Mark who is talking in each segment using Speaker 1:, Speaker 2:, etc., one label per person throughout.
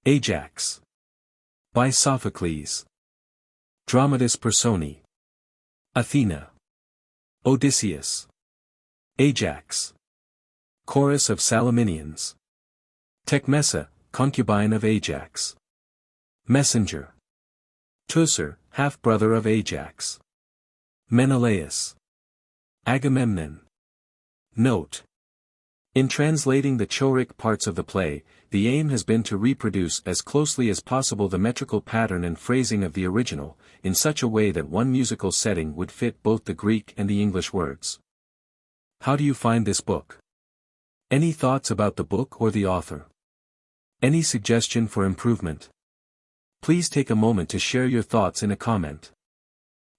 Speaker 1: Ajax. By Sophocles. Dramatis Personæ. Athena. Odysseus. Ajax. Chorus of Salaminians. Tecmessa, concubine of Ajax. Messenger. Teucer, half-brother of Ajax. Menelaus. Agamemnon. Note: in translating the choric parts of the play, the aim has been to reproduce as closely as possible the metrical pattern and phrasing of the original, in such a way that one musical setting would fit both the Greek and the English words. How do you find this book? Any thoughts about the book or the author? Any suggestion for improvement? Please take a moment to share your thoughts in a comment.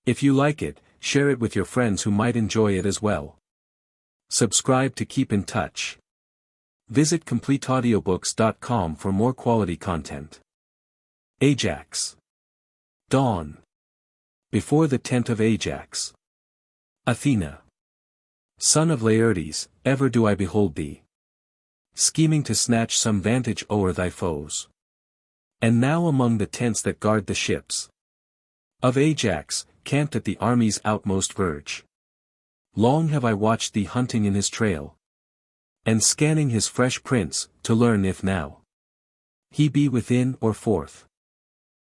Speaker 1: If you like it, share it with your friends who might enjoy it as well. Subscribe to keep in touch. Visit CompleteAudiobooks.com for more quality content. Ajax. Dawn. Before the tent of Ajax. Athena. Son of Laertes, ever do I behold thee, scheming to snatch some vantage o'er thy foes. And now among the tents that guard the ships of Ajax, camped at the army's outmost verge. Long have I watched thee hunting in his trail, and scanning his fresh prints, to learn if now he be within or forth,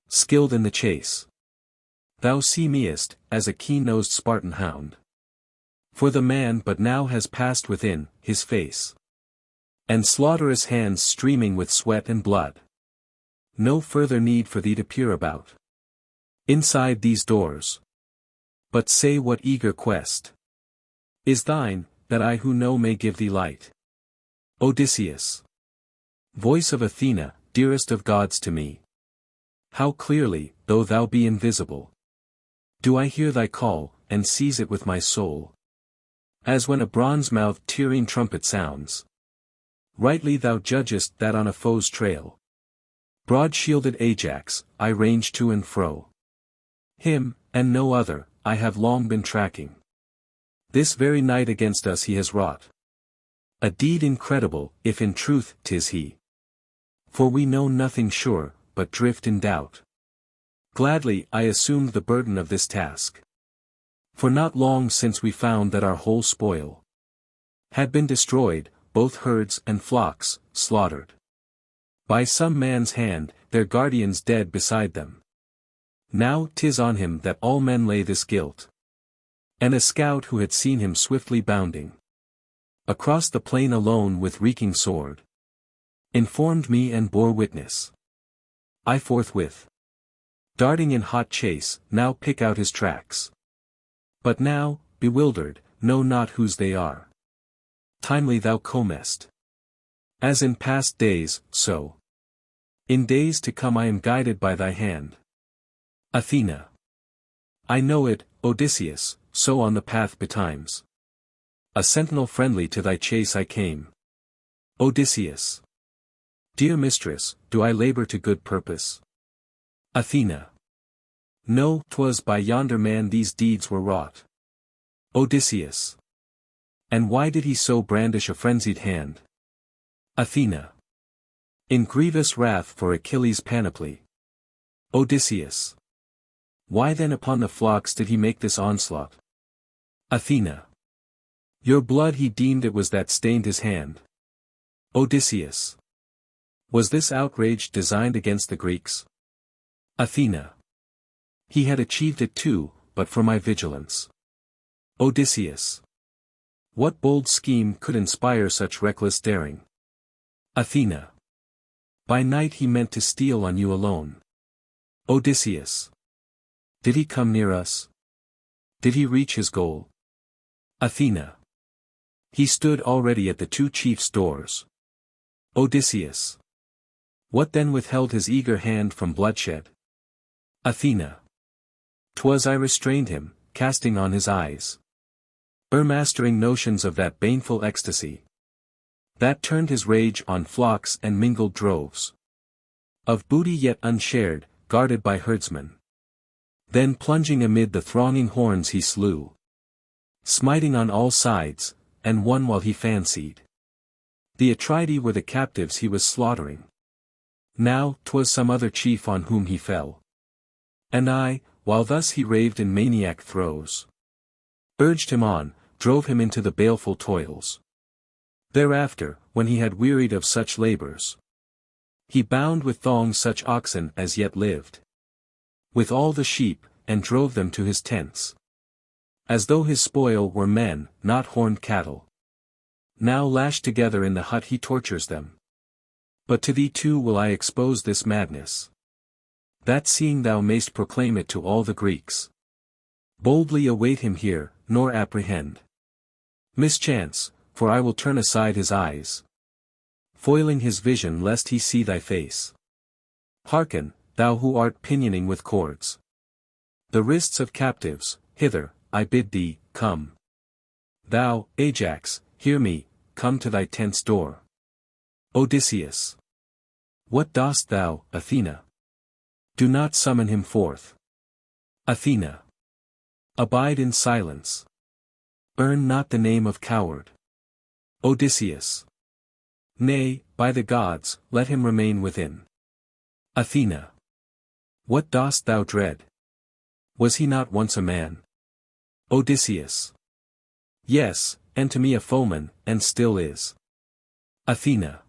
Speaker 1: skilled in the chase. Thou seemest, as a keen-nosed Spartan hound. For the man but now has passed within, his face, and slaughterous hands streaming with sweat and blood. No further need for thee to peer about inside these doors. But say what eager quest is thine, that I who know may give thee light. Odysseus. Voice of Athena, dearest of gods to me. How clearly, though thou be invisible, do I hear thy call, and seize it with my soul. As when a bronze-mouthed Tyrian trumpet sounds. Rightly thou judgest that on a foe's trail, broad-shielded Ajax, I range to and fro. Him, and no other, I have long been tracking. This very night against us he has wrought a deed incredible, if in truth 'tis he. For we know nothing sure, but drift in doubt. Gladly I assumed the burden of this task. For not long since we found that our whole spoil had been destroyed, both herds and flocks, slaughtered by some man's hand, their guardians dead beside them. Now 'tis on him that all men lay this guilt. And a scout who had seen him swiftly bounding across the plain alone with reeking sword informed me and bore witness. I forthwith, darting in hot chase, now pick out his tracks. But now, bewildered, know not whose they are. Timely thou comest. As in past days, so in days to come I am guided by thy hand. Athena. I know it, Odysseus, so on the path betimes. A sentinel friendly to thy chase I came. Odysseus. Dear mistress, do I labor to good purpose? Athena. No, 'twas by yonder man these deeds were wrought. Odysseus. And why did he so brandish a frenzied hand? Athena. In grievous wrath for Achilles' panoply. Odysseus. Why then upon the flocks did he make this onslaught? Athena. Your blood he deemed it was that stained his hand. Odysseus. Was this outrage designed against the Greeks? Athena. He had achieved it too, but for my vigilance. Odysseus. What bold scheme could inspire such reckless daring? Athena. By night he meant to steal on you alone. Odysseus. Did he come near us? Did he reach his goal? Athena. He stood already at the two chiefs' doors. Odysseus. What then withheld his eager hand from bloodshed? Athena. 'Twas I restrained him, casting on his eyes mastering notions of that baneful ecstasy that turned his rage on flocks and mingled droves of booty yet unshared, guarded by herdsmen. Then plunging amid the thronging horns he slew, smiting on all sides, and one while he fancied the Atridae were the captives he was slaughtering. Now, 'twas some other chief on whom he fell. And I, while thus he raved in maniac throes, urged him on, drove him into the baleful toils. Thereafter, when he had wearied of such labors, he bound with thongs such oxen as yet lived, with all the sheep, and drove them to his tents, as though his spoil were men, not horned cattle. Now lashed together in the hut he tortures them. But to thee too will I expose this madness, that seeing thou mayst proclaim it to all the Greeks. Boldly await him here, nor apprehend mischance, for I will turn aside his eyes, foiling his vision lest he see thy face. Hearken, thou who art pinioning with cords the wrists of captives, hither, I bid thee, come. Thou, Ajax, hear me, come to thy tent's door. Odysseus. What dost thou, Athena? Do not summon him forth. Athena. Abide in silence. Earn not the name of coward. Odysseus. Nay, by the gods, let him remain within. Athena. What dost thou dread? Was he not once a man? Odysseus. Yes, and to me a foeman, and still is. Athena.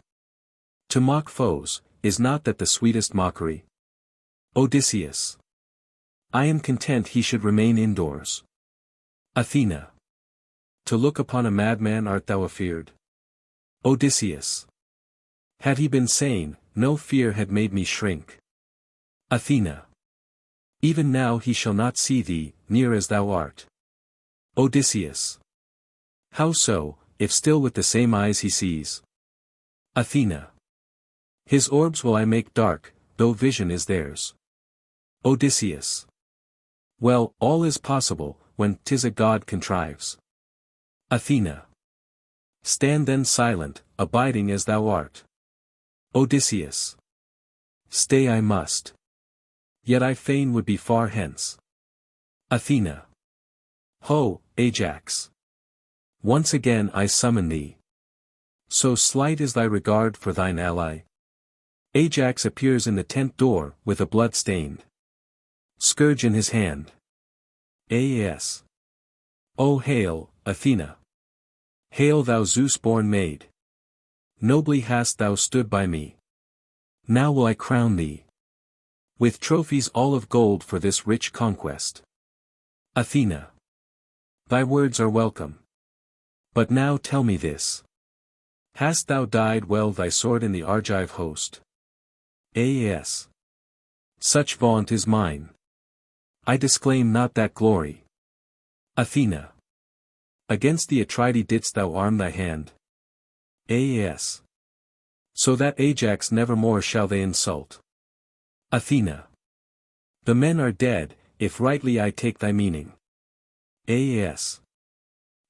Speaker 1: To mock foes, is not that the sweetest mockery? Odysseus. I am content he should remain indoors. Athena. To look upon a madman art thou afeard? Odysseus. Had he been sane, no fear had made me shrink. Athena. Even now he shall not see thee, near as thou art. Odysseus. How so, if still with the same eyes he sees? Athena. His orbs will I make dark, though vision is theirs. Odysseus. Well, all is possible, when 'tis a god contrives. Athena. Stand then silent, abiding as thou art. Odysseus. Stay I must. Yet I fain would be far hence. Athena. Ho, Ajax. Once again I summon thee. So slight is thy regard for thine ally. Ajax appears in the tent door, with a blood-stained scourge in his hand. As. O hail, Athena. Hail thou Zeus-born maid. Nobly hast thou stood by me. Now will I crown thee with trophies all of gold for this rich conquest. Athena. Thy words are welcome. But now tell me this. Hast thou dyed well thy sword in the Argive host? As. Such vaunt is mine. I disclaim not that glory. Athena. Against the Atridae didst thou arm thy hand? As. So that Ajax nevermore shall they insult. Athena. The men are dead, if rightly I take thy meaning. As.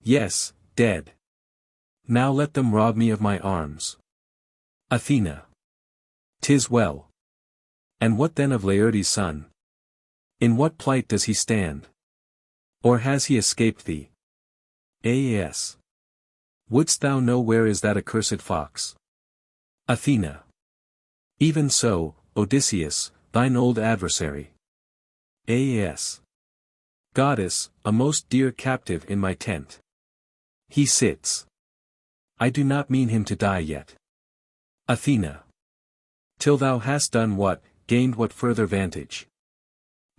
Speaker 1: Yes, dead. Now let them rob me of my arms. Athena. 'Tis well. And what then of Laertes' son? In what plight does he stand? Or has he escaped thee? As. Wouldst thou know where is that accursed fox? Athena. Even so, Odysseus, thine old adversary. As. Goddess, a most dear captive in my tent. He sits. I do not mean him to die yet. Athena. Till thou hast done what, gained what further vantage?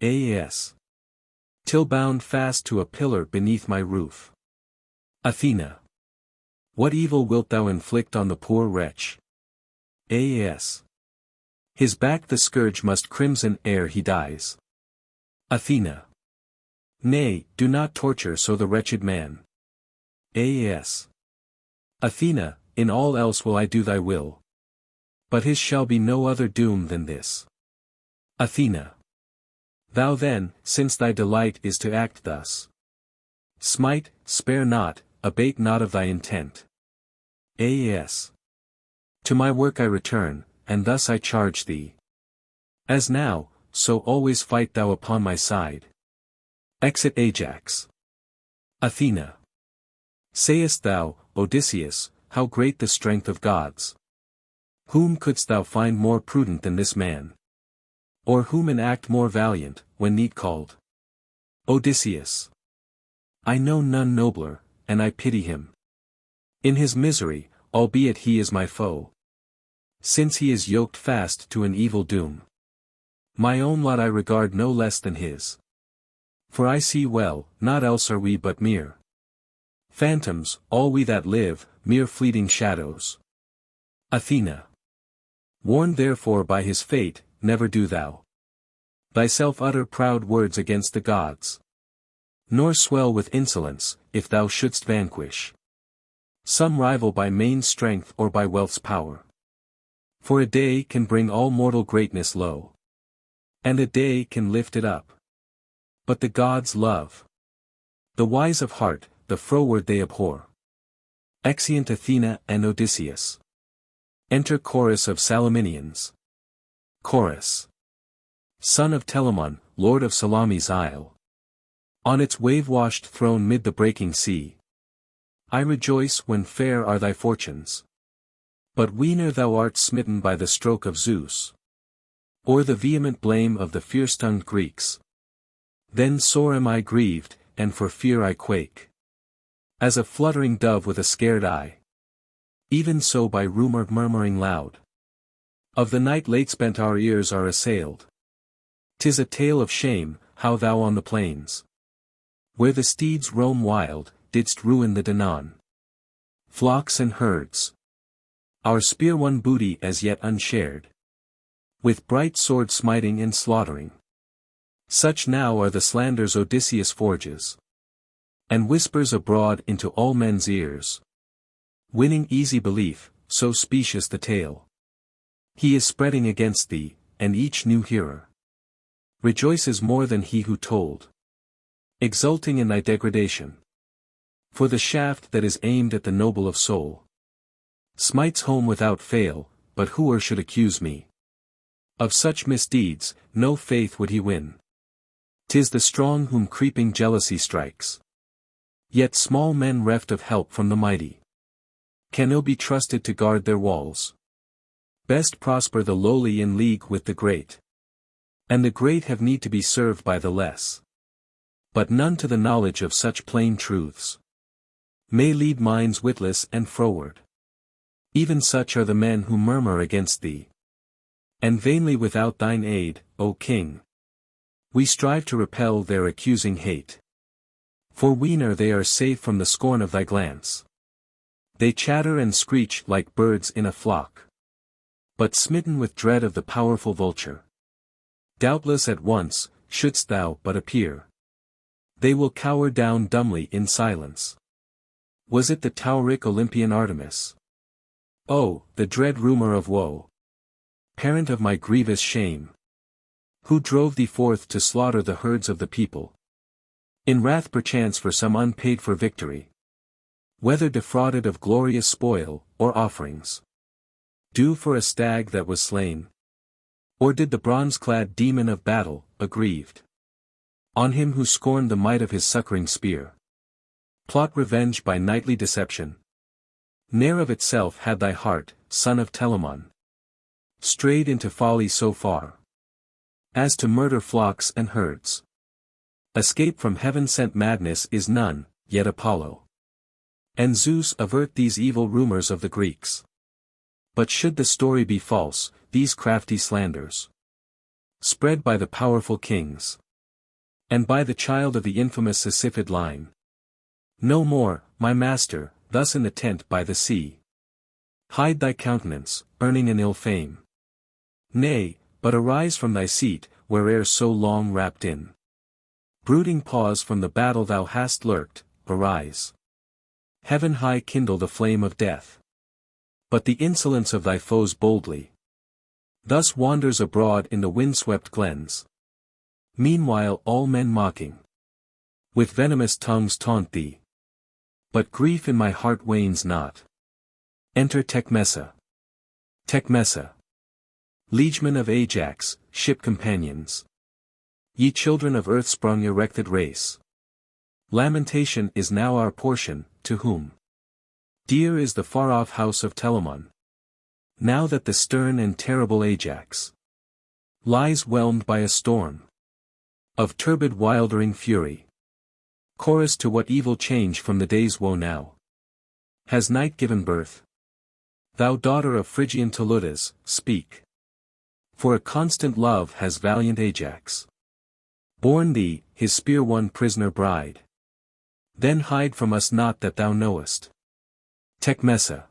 Speaker 1: As. Till bound fast to a pillar beneath my roof. Athena. What evil wilt thou inflict on the poor wretch? As. His back the scourge must crimson ere he dies. Athena. Nay, do not torture so the wretched man. As. Athena, in all else will I do thy will. But his shall be no other doom than this. Athena. Thou then, since thy delight is to act thus, smite, spare not, abate not of thy intent. As. To my work I return, and thus I charge thee. As now, so always fight thou upon my side. Exit Ajax. Athena. Sayest thou, Odysseus, how great the strength of gods? Whom couldst thou find more prudent than this man? Or whom in act more valiant, when need called? Odysseus. I know none nobler, and I pity him. In his misery, albeit he is my foe. Since he is yoked fast to an evil doom. My own lot I regard no less than his. For I see well, not else are we but mere phantoms, all we that live, mere fleeting shadows. Athena. Warned therefore by his fate, never do thou thyself utter proud words against the gods. Nor swell with insolence, if thou shouldst vanquish some rival by main strength or by wealth's power. For a day can bring all mortal greatness low. And a day can lift it up. But the gods love the wise of heart, the froward they abhor. Exeunt Athena and Odysseus. Enter chorus of Salaminians. Chorus. Son of Telamon, lord of Salamis' isle. On its wave-washed throne mid the breaking sea. I rejoice when fair are thy fortunes. But weener thou art smitten by the stroke of Zeus. Or the vehement blame of the fear-stung Greeks. Then sore am I grieved, and for fear I quake. As a fluttering dove with a scared eye. Even so by rumor murmuring loud. Of the night late spent our ears are assailed. 'Tis a tale of shame, how thou on the plains, where the steeds roam wild, didst ruin the Danaan flocks and herds. Our spear-won booty as yet unshared. With bright sword smiting and slaughtering. Such now are the slanders Odysseus forges. And whispers abroad into all men's ears. Winning easy belief, so specious the tale. He is spreading against thee, and each new hearer rejoices more than he who told. Exulting in thy degradation. For the shaft that is aimed at the noble of soul smites home without fail, but whoe'er should accuse me of such misdeeds, no faith would he win. 'Tis the strong whom creeping jealousy strikes. Yet small men reft of help from the mighty can ill be trusted to guard their walls. Best prosper the lowly in league with the great. And the great have need to be served by the less. But none to the knowledge of such plain truths may lead minds witless and froward. Even such are the men who murmur against thee. And vainly without thine aid, O King, we strive to repel their accusing hate. For weener they are safe from the scorn of thy glance. They chatter and screech like birds in a flock. But smitten with dread of the powerful vulture. Doubtless at once, shouldst thou but appear. They will cower down dumbly in silence. Was it the toweric Olympian Artemis? Oh, the dread rumor of woe. Parent of my grievous shame. Who drove thee forth to slaughter the herds of the people? In wrath perchance for some unpaid for victory. Whether defrauded of glorious spoil, or offerings due for a stag that was slain. Or did the bronze-clad demon of battle, aggrieved on him who scorned the might of his succoring spear, plot revenge by nightly deception? Ne'er of itself had thy heart, son of Telamon, strayed into folly so far as to murder flocks and herds. Escape from heaven-sent madness is none, yet Apollo and Zeus avert these evil rumors of the Greeks. But should the story be false, these crafty slanders spread by the powerful kings, and by the child of the infamous Sisyphid line. No more, my master, thus in the tent by the sea. Hide thy countenance, earning an ill fame. Nay, but arise from thy seat, where'er so long wrapped in brooding pause from the battle thou hast lurked, arise. Heaven high kindle the flame of death. But the insolence of thy foes boldly thus wanders abroad in the wind-swept glens. Meanwhile all men mocking with venomous tongues taunt thee. But grief in my heart wanes not. Enter Tecmessa. Tecmessa. Liegemen of Ajax, ship companions. Ye children of earth-sprung erected race. Lamentation is now our portion, to whom dear is the far-off house of Telamon. Now that the stern and terrible Ajax lies whelmed by a storm of turbid wildering fury. Chorus to what evil change from the day's woe now has night given birth? Thou daughter of Phrygian Teleudas, speak. For a constant love has valiant Ajax borne thee, his spear-won prisoner bride. Then hide from us not that thou knowest, Tecmessa,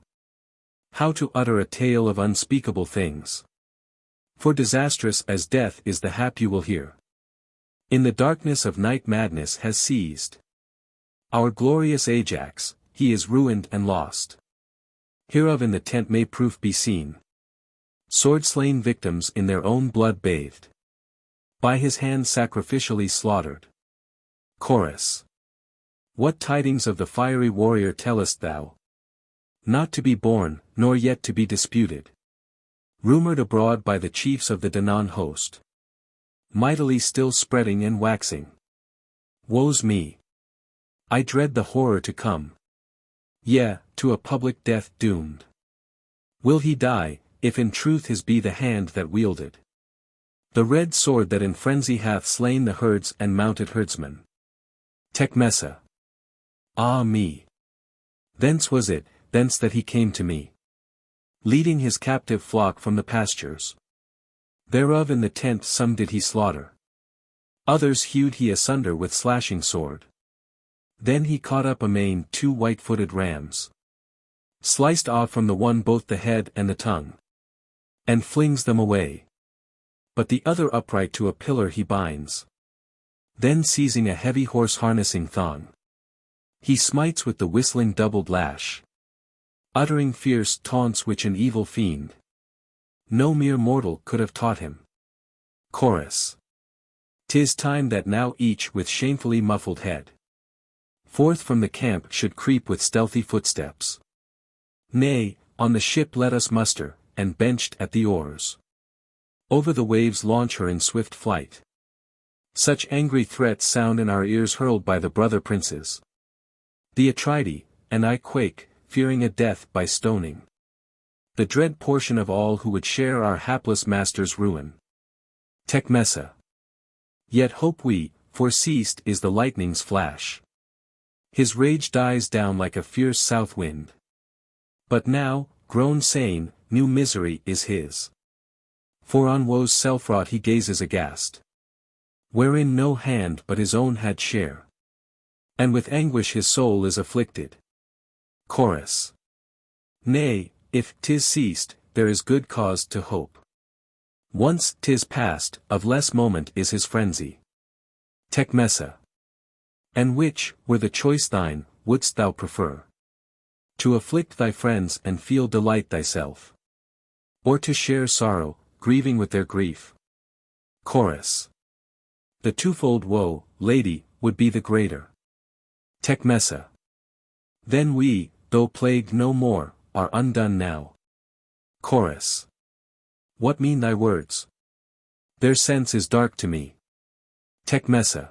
Speaker 1: how to utter a tale of unspeakable things. For disastrous as death is the hap you will hear. In the darkness of night madness has seized our glorious Ajax, he is ruined and lost. Hereof in the tent may proof be seen. Sword-slain victims in their own blood bathed, by his hand sacrificially slaughtered. Chorus. What tidings of the fiery warrior tellest thou? Not to be born, nor yet to be disputed. Rumored abroad by the chiefs of the Danaan host. Mightily still spreading and waxing. Woe's me! I dread the horror to come. Yea, to a public death doomed. Will he die, if in truth his be the hand that wielded the red sword that in frenzy hath slain the herds and mounted herdsmen? Tecmessa. Ah me! Thence was it, thence that he came to me, leading his captive flock from the pastures thereof. In the tent some did he slaughter, others hewed he asunder with slashing sword. Then he caught up amain 2 white-footed rams, sliced off from the one both the head and the tongue, and flings them away. But the other upright to a pillar he binds. Then seizing a heavy horse harnessing thong, he smites with the whistling doubled lash, uttering fierce taunts which an evil fiend no mere mortal could have taught him. Chorus. 'Tis time that now each with shamefully muffled head forth from the camp should creep with stealthy footsteps. Nay, on the ship let us muster, and benched at the oars, over the waves launch her in swift flight. Such angry threats sound in our ears hurled by the brother princes, the Atridae, and I quake, fearing a death by stoning, the dread portion of all who would share our hapless master's ruin. Tecmessa. Yet hope we, for ceased is the lightning's flash. His rage dies down like a fierce south wind. But now, grown sane, new misery is his. For on woe's self-wrought he gazes aghast, wherein no hand but his own had share. And with anguish his soul is afflicted. Chorus. Nay, if 'tis ceased, there is good cause to hope. Once 'tis past, of less moment is his frenzy. Tecmessa. And which, were the choice thine, wouldst thou prefer? To afflict thy friends and feel delight thyself? Or to share sorrow, grieving with their grief? Chorus. The twofold woe, lady, would be the greater. Tecmessa. Then we, though plagued no more, are undone now. Chorus. What mean thy words? Their sense is dark to me. Tecmessa.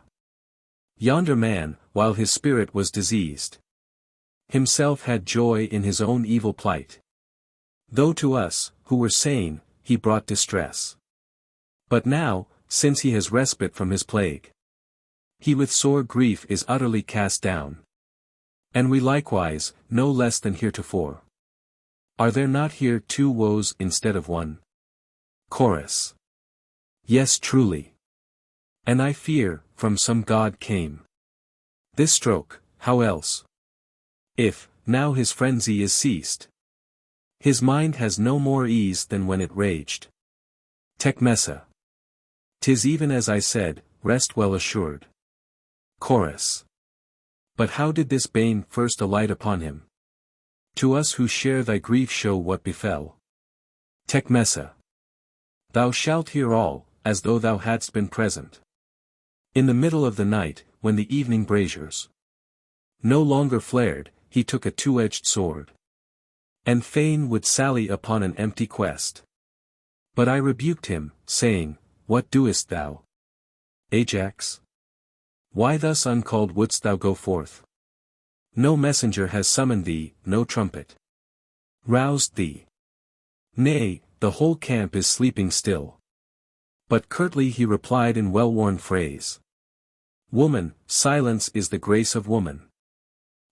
Speaker 1: Yonder man, while his spirit was diseased, himself had joy in his own evil plight. Though to us, who were sane, he brought distress. But now, since he has respite from his plague, he with sore grief is utterly cast down. And we likewise, no less than heretofore. Are there not here 2 woes instead of one? Chorus. Yes, truly. And I fear, from some god came this stroke, how else? If, now his frenzy is ceased, his mind has no more ease than when it raged. Tecmessa. 'Tis even as I said, rest well assured. Chorus. But how did this bane first alight upon him? To us who share thy grief show what befell. Tecmessa. Thou shalt hear all, as though thou hadst been present. In the middle of the night, when the evening braziers no longer flared, he took a 2-edged sword, and fain would sally upon an empty quest. But I rebuked him, saying, What doest thou, Ajax? Why thus uncalled wouldst thou go forth? No messenger has summoned thee, no trumpet roused thee. Nay, the whole camp is sleeping still. But curtly he replied in well-worn phrase. Woman, silence is the grace of woman.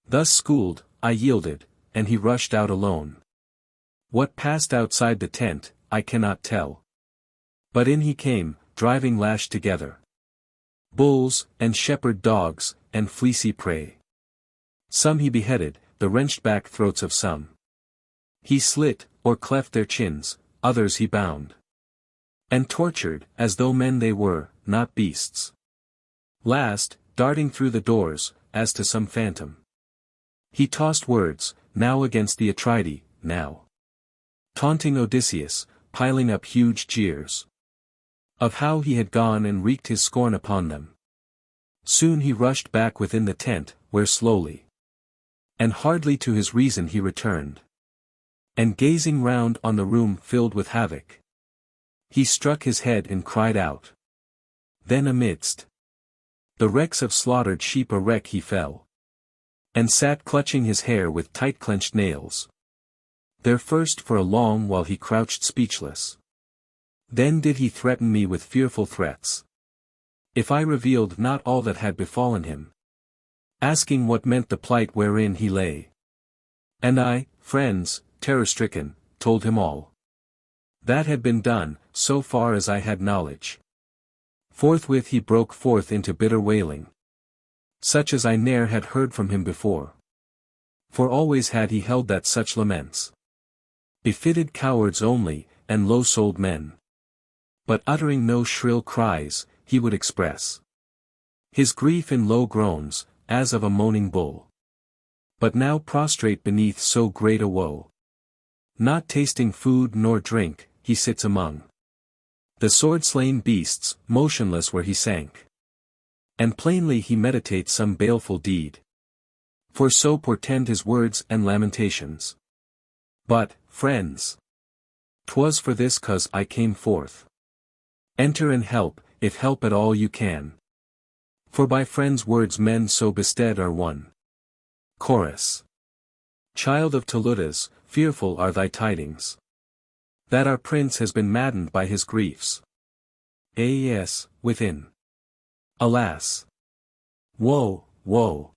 Speaker 1: Thus schooled, I yielded, and he rushed out alone. What passed outside the tent, I cannot tell. But in he came, driving lashed together bulls, and shepherd dogs, and fleecy prey. Some he beheaded, the wrenched back throats of some. He slit, or cleft their chins, others he bound. And tortured, as though men they were, not beasts. Last, darting through the doors, as to some phantom. He tossed words, now against the Atridae, now taunting Odysseus, piling up huge jeers. Of how he had gone and wreaked his scorn upon them. Soon he rushed back within the tent, where slowly and hardly to his reason he returned. And gazing round on the room filled with havoc, he struck his head and cried out. Then amidst the wrecks of slaughtered sheep a wreck he fell. And sat clutching his hair with tight clenched nails. There first for a long while he crouched speechless. Then did he threaten me with fearful threats. If I revealed not all that had befallen him. Asking what meant the plight wherein he lay. And I, friends, terror-stricken, told him all. That had been done, so far as I had knowledge. Forthwith he broke forth into bitter wailing. Such as I ne'er had heard from him before. For always had he held that such laments befitted cowards only, and low-souled men. But uttering no shrill cries, he would express his grief in low groans, as of a moaning bull. But now prostrate beneath so great a woe. Not tasting food nor drink, he sits among the sword-slain beasts, motionless where he sank. And plainly he meditates some baleful deed. For so portend his words and lamentations. But, friends, 'twas for this cause I came forth. Enter and help, if help at all you can. For by friends' words men so bestead are won. Chorus. Child of Teleutas, fearful are thy tidings. That our prince has been maddened by his griefs. Aeneas, within. Alas! Woe, woe!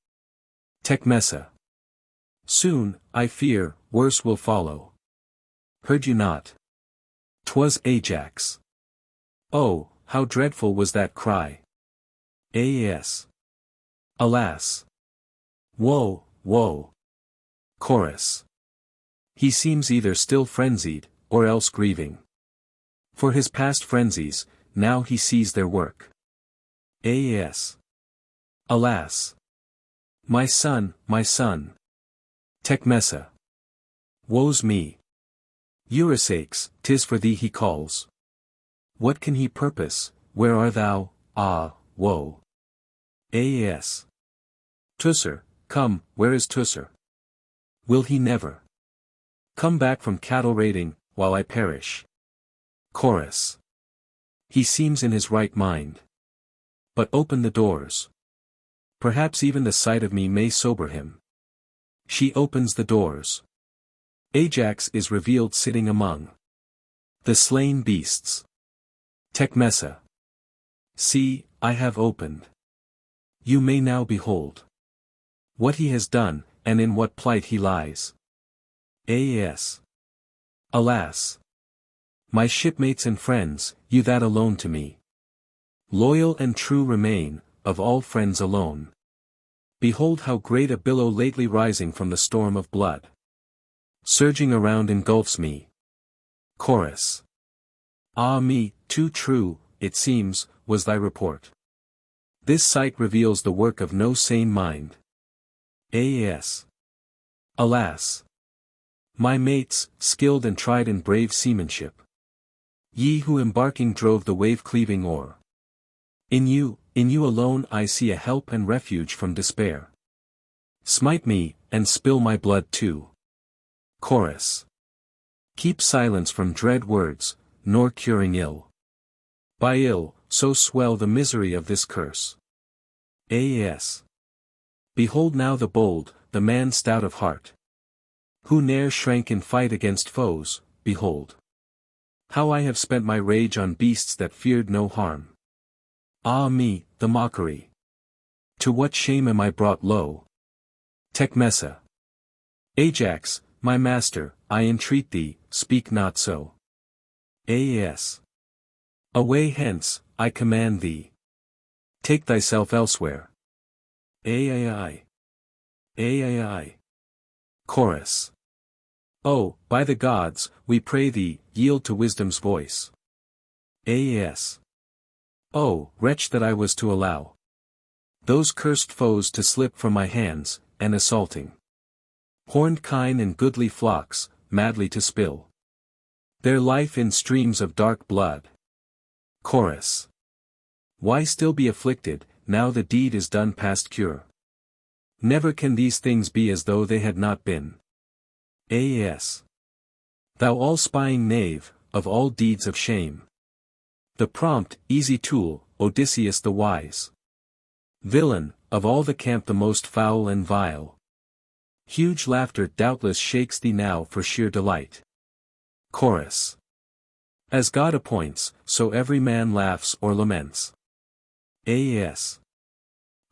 Speaker 1: Tecmessa. Soon, I fear, worse will follow. Heard you not? 'Twas Ajax. Oh, how dreadful was that cry! Aeneas. Alas! Woe, woe! Chorus. He seems either still frenzied, or else grieving. For his past frenzies, now he sees their work. Aeneas. Alas! My son, my son! Tecmessa. Woe's me! Eurysakes, 'tis for thee he calls. What can he purpose, where art thou, ah, woe! Aeneas. Teucer, come, where is Teucer? Will he never come back from cattle raiding, while I perish? Chorus. He seems in his right mind. But open the doors. Perhaps even the sight of me may sober him. She opens the doors. Ajax is revealed sitting among the slain beasts. Tecmessa. See, I have opened. You may now behold what he has done, and in what plight he lies. Aeneas. Alas! My shipmates and friends, you that alone to me loyal and true remain, of all friends alone. Behold how great a billow lately rising from the storm of blood surging around engulfs me. Chorus. Ah me, too true, it seems, was thy report. This sight reveals the work of no sane mind. Aeneas. Alas! My mates, skilled and tried in brave seamanship. Ye who embarking drove the wave-cleaving oar. In you alone I see a help and refuge from despair. Smite me, and spill my blood too. Chorus. Keep silence from dread words, nor curing ill. By ill, so swell the misery of this curse. Aeneas. Behold now the bold, the man stout of heart. Who ne'er shrank in fight against foes, behold. How I have spent my rage on beasts that feared no harm. Ah me, the mockery! To what shame am I brought low? Tecmessa. Ajax, my master, I entreat thee, speak not so. Aas. Away hence, I command thee. Take thyself elsewhere. Aai. Aai. Chorus. Oh, by the gods, we pray thee, yield to wisdom's voice. Aas. Oh, wretch that I was to allow those cursed foes to slip from my hands, and assaulting horned kine and goodly flocks, madly to spill their life in streams of dark blood. Chorus. Why still be afflicted, now the deed is done past cure? Never can these things be as though they had not been. Aas. Thou all-spying knave, of all deeds of shame. The prompt, easy tool, Odysseus the wise. Villain, of all the camp the most foul and vile. Huge laughter doubtless shakes thee now for sheer delight. Chorus. As God appoints, so every man laughs or laments. Aas.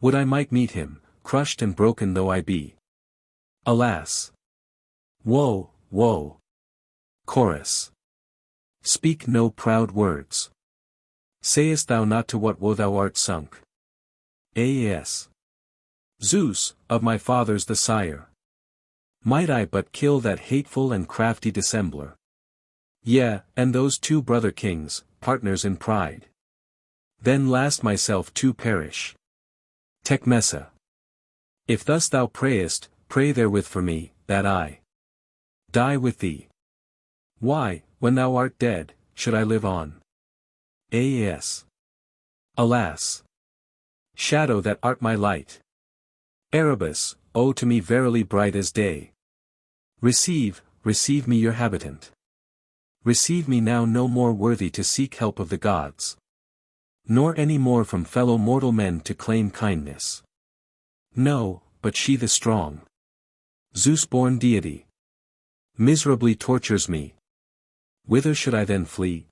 Speaker 1: Would I might meet him, crushed and broken though I be. Alas! Woe, woe! Chorus. Speak no proud words. Sayest thou not to what woe thou art sunk? Aas. Zeus, of my fathers the sire. Might I but kill that hateful and crafty dissembler. Yea, and those two brother kings, partners in pride. Then last myself to perish. Tecmessa. If thus thou prayest, pray therewith for me, that I die with thee. Why, when thou art dead, should I live on? Aas. Alas! Shadow that art my light. Erebus, O to me verily bright as day. Receive, receive me your habitant. Receive me now no more worthy to seek help of the gods. Nor any more from fellow mortal men to claim kindness. No, but she the strong Zeus-born deity miserably tortures me. Whither should I then flee?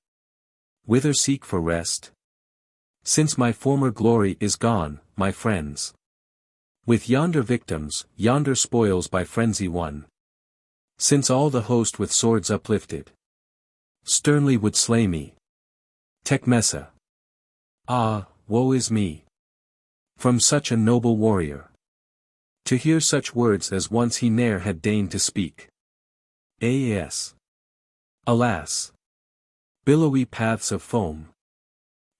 Speaker 1: Whither seek for rest? Since my former glory is gone, my friends. With yonder victims, yonder spoils by frenzy won. Since all the host with swords uplifted sternly would slay me. Tecmessa. Ah, woe is me! From such a noble warrior to hear such words as once he ne'er had deigned to speak. Aas. Alas! Billowy paths of foam,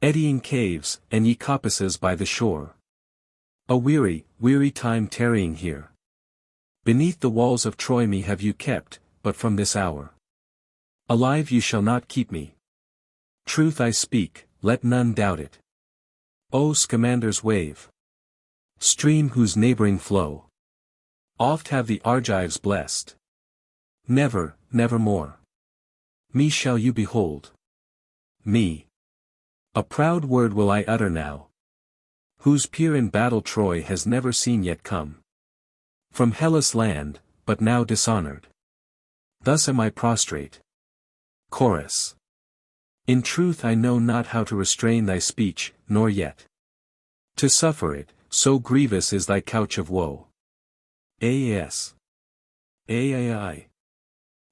Speaker 1: eddying caves, and ye coppices by the shore. A weary, weary time tarrying here. Beneath the walls of Troy me have you kept, but from this hour alive you shall not keep me. Truth I speak, let none doubt it. O Scamander's wave, stream whose neighboring flow oft have the Argives blessed. Never, never more me shall you behold. Me. A proud word will I utter now, whose peer in battle Troy has never seen yet come. From Hellas' land, but now dishonored. Thus am I prostrate. Chorus. In truth I know not how to restrain thy speech, nor yet to suffer it, so grievous is thy couch of woe. Aas. Aai.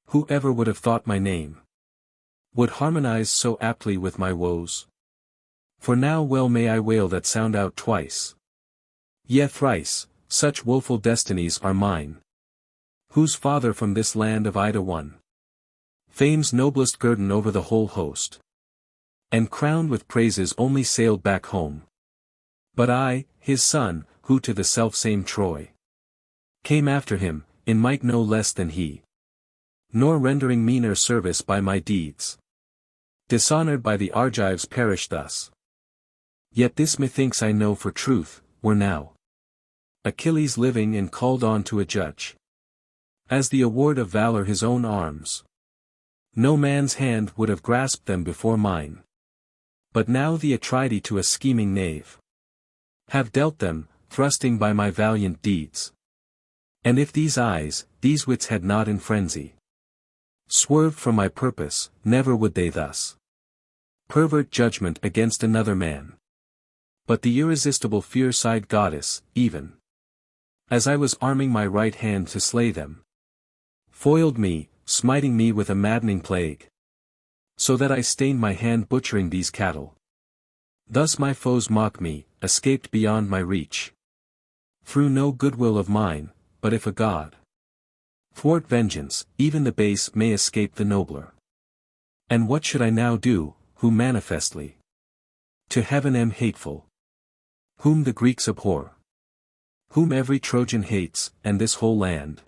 Speaker 1: Who ever would have thought my name would harmonize so aptly with my woes? For now well may I wail that sound out twice. Yea thrice, such woeful destinies are mine. Whose father from this land of Ida won fame's noblest guerdon over the whole host, and crowned with praises only sailed back home. But I, his son, who to the selfsame Troy came after him, in might no less than he, nor rendering meaner service by my deeds, dishonored by the Argives perish thus. Yet this methinks I know for truth, were now Achilles living and called on to adjudge, as the award of valor his own arms, no man's hand would have grasped them before mine. But now the Atridae to a scheming knave have dealt them, thrusting by my valiant deeds. And if these eyes, these wits had not in frenzy Swerved from my purpose, never would they thus pervert judgment against another man. But the irresistible fierce-eyed goddess, even as I was arming my right hand to slay them, foiled me, smiting me with a maddening plague, so that I stained my hand butchering these cattle. Thus my foes mock me, escaped beyond my reach, through no goodwill of mine, but if a god thwart vengeance, even the base may escape the nobler. And what should I now do, who manifestly to heaven am hateful, whom the Greeks abhor, whom every Trojan hates, and this whole land?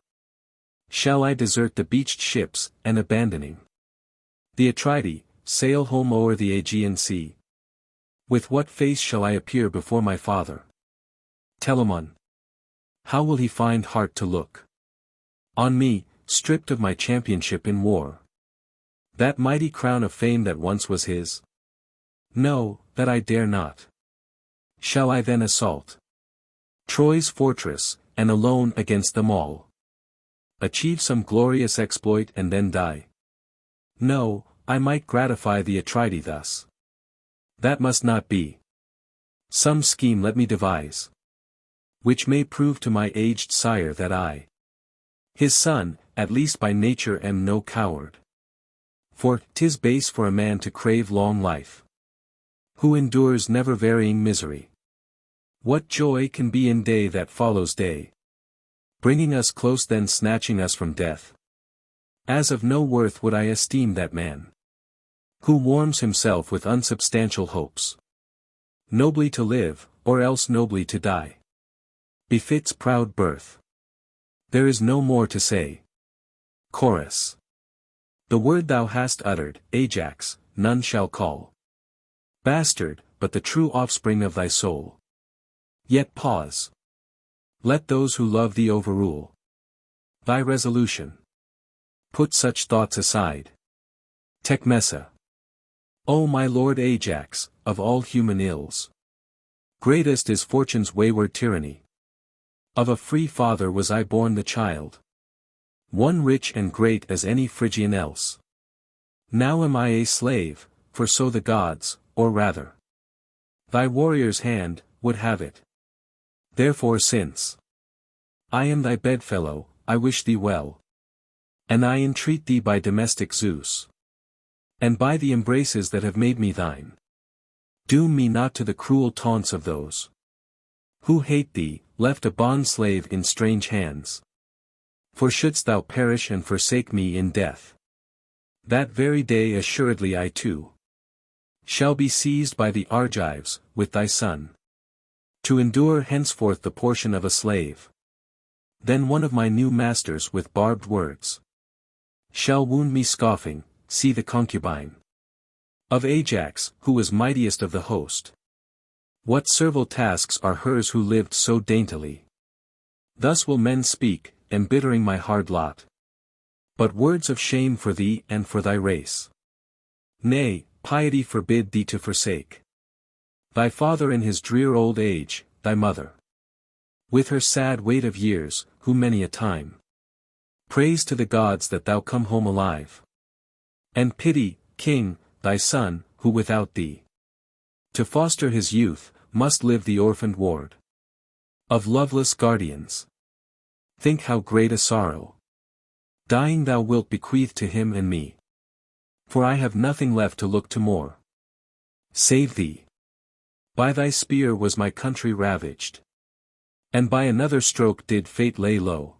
Speaker 1: Shall I desert the beached ships, and abandoning the Atridae, sail home o'er the Aegean Sea? With what face shall I appear before my father Telamon? How will he find heart to look on me, stripped of my championship in war? That mighty crown of fame that once was his? No, that I dare not. Shall I then assault Troy's fortress, and alone against them all achieve some glorious exploit and then die? No, I might gratify the Atridae thus. That must not be. Some scheme let me devise, which may prove to my aged sire that I, his son, at least by nature am no coward. For 'tis base for a man to crave long life, who endures never-varying misery. What joy can be in day that follows day, bringing us close then snatching us from death? As of no worth would I esteem that man, who warms himself with unsubstantial hopes. Nobly to live, or else nobly to die, befits proud birth. There is no more to say. Chorus. The word thou hast uttered, Ajax, none shall call bastard, but the true offspring of thy soul. Yet pause. Let those who love thee overrule thy resolution. Put such thoughts aside. Tecmessa. O my lord Ajax, of all human ills, greatest is fortune's wayward tyranny. Of a free father was I born the child, one rich and great as any Phrygian else. Now am I a slave, for so the gods, or rather thy warrior's hand, would have it. Therefore since I am thy bedfellow, I wish thee well, and I entreat thee by domestic Zeus, and by the embraces that have made me thine, doom me not to the cruel taunts of those who hate thee, left a bond-slave in strange hands. For shouldst thou perish and forsake me in death, that very day assuredly I too shall be seized by the Argives, with thy son, to endure henceforth the portion of a slave. Then one of my new masters with barbed words shall wound me scoffing, see the concubine of Ajax, who was mightiest of the host. What servile tasks are hers who lived so daintily? Thus will men speak, embittering my hard lot. But words of shame for thee and for thy race. Nay, piety forbid thee to forsake thy father in his drear old age, thy mother with her sad weight of years, who many a time praise to the gods that thou come home alive. And pity, king, thy son, who without thee, to foster his youth, must live the orphaned ward of loveless guardians. Think how great a sorrow, dying thou wilt bequeath to him and me. For I have nothing left to look to more, save thee. By thy spear was my country ravaged, and by another stroke did fate lay low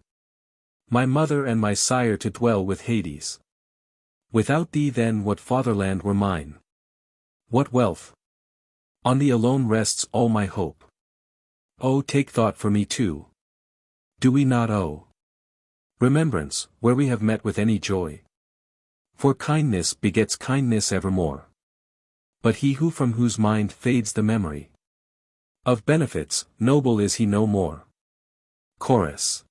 Speaker 1: my mother and my sire to dwell with Hades. Without thee then what fatherland were mine? What wealth? On thee alone rests all my hope. Oh, take thought for me too. Do we not owe remembrance, where we have met with any joy? For kindness begets kindness evermore. But he who from whose mind fades the memory of benefits, noble is he no more. Chorus.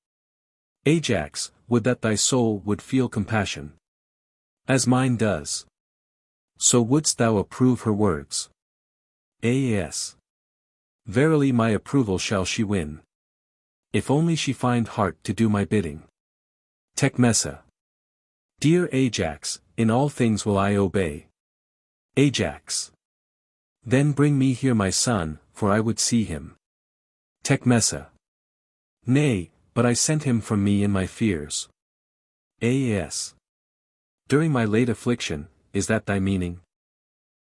Speaker 1: Ajax, would that thy soul would feel compassion, as mine does. So wouldst thou approve her words. Yes. Verily my approval shall she win, if only she find heart to do my bidding. Tecmessa. Dear Ajax, in all things will I obey. Ajax. Then bring me here my son, for I would see him. Tecmessa. Nay, but I sent him from me in my fears. As. During my late affliction, is that thy meaning?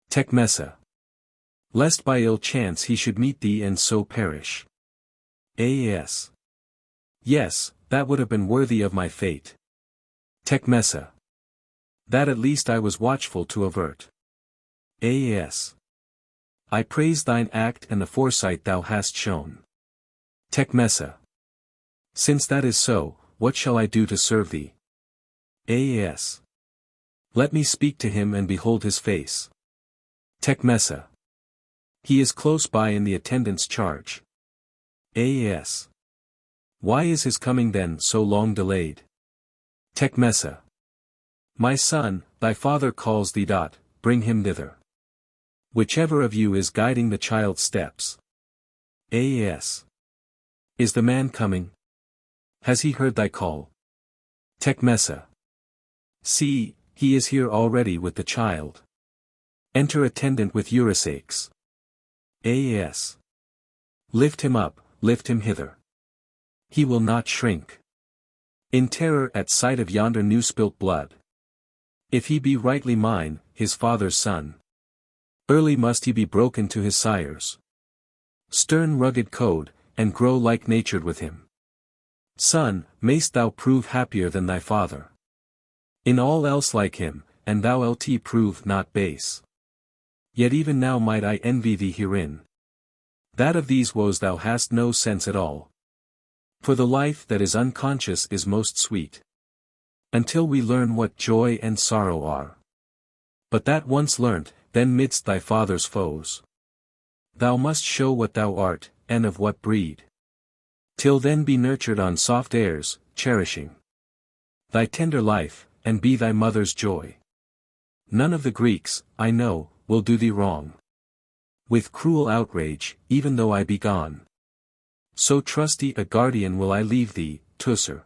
Speaker 1: Tecmessa. Lest by ill chance he should meet thee and so perish. As. Yes, that would have been worthy of my fate. Tecmessa. That at least I was watchful to avert. As. I praise thine act and the foresight thou hast shown. Tecmessa. Since that is so, what shall I do to serve thee? As. Let me speak to him and behold his face. Tecmessa. He is close by in the attendant's charge. As. Why is his coming then so long delayed? Tecmessa. My son, thy father calls thee. Bring him thither. Whichever of you is guiding the child's steps. As. Is the man coming? Has he heard thy call? Tecmessa. See, he is here already with the child. Enter attendant with Eurysacs. As. Lift him up, lift him hither. He will not shrink. In terror at sight of yonder new spilt blood. If he be rightly mine, his father's son. Early must he be broken to his sires. Stern rugged code, and grow like-natured with him. Son, mayst thou prove happier than thy father. In all else like him, and thou lt prove not base. Yet even now might I envy thee herein. That of these woes thou hast no sense at all. For the life that is unconscious is most sweet. Until we learn what joy and sorrow are. But that once learnt, then midst thy father's foes. Thou must show what thou art, and of what breed. Till then be nurtured on soft airs, cherishing thy tender life, and be thy mother's joy. None of the Greeks, I know, will do thee wrong. With cruel outrage, even though I be gone. So trusty a guardian will I leave thee, Teucer.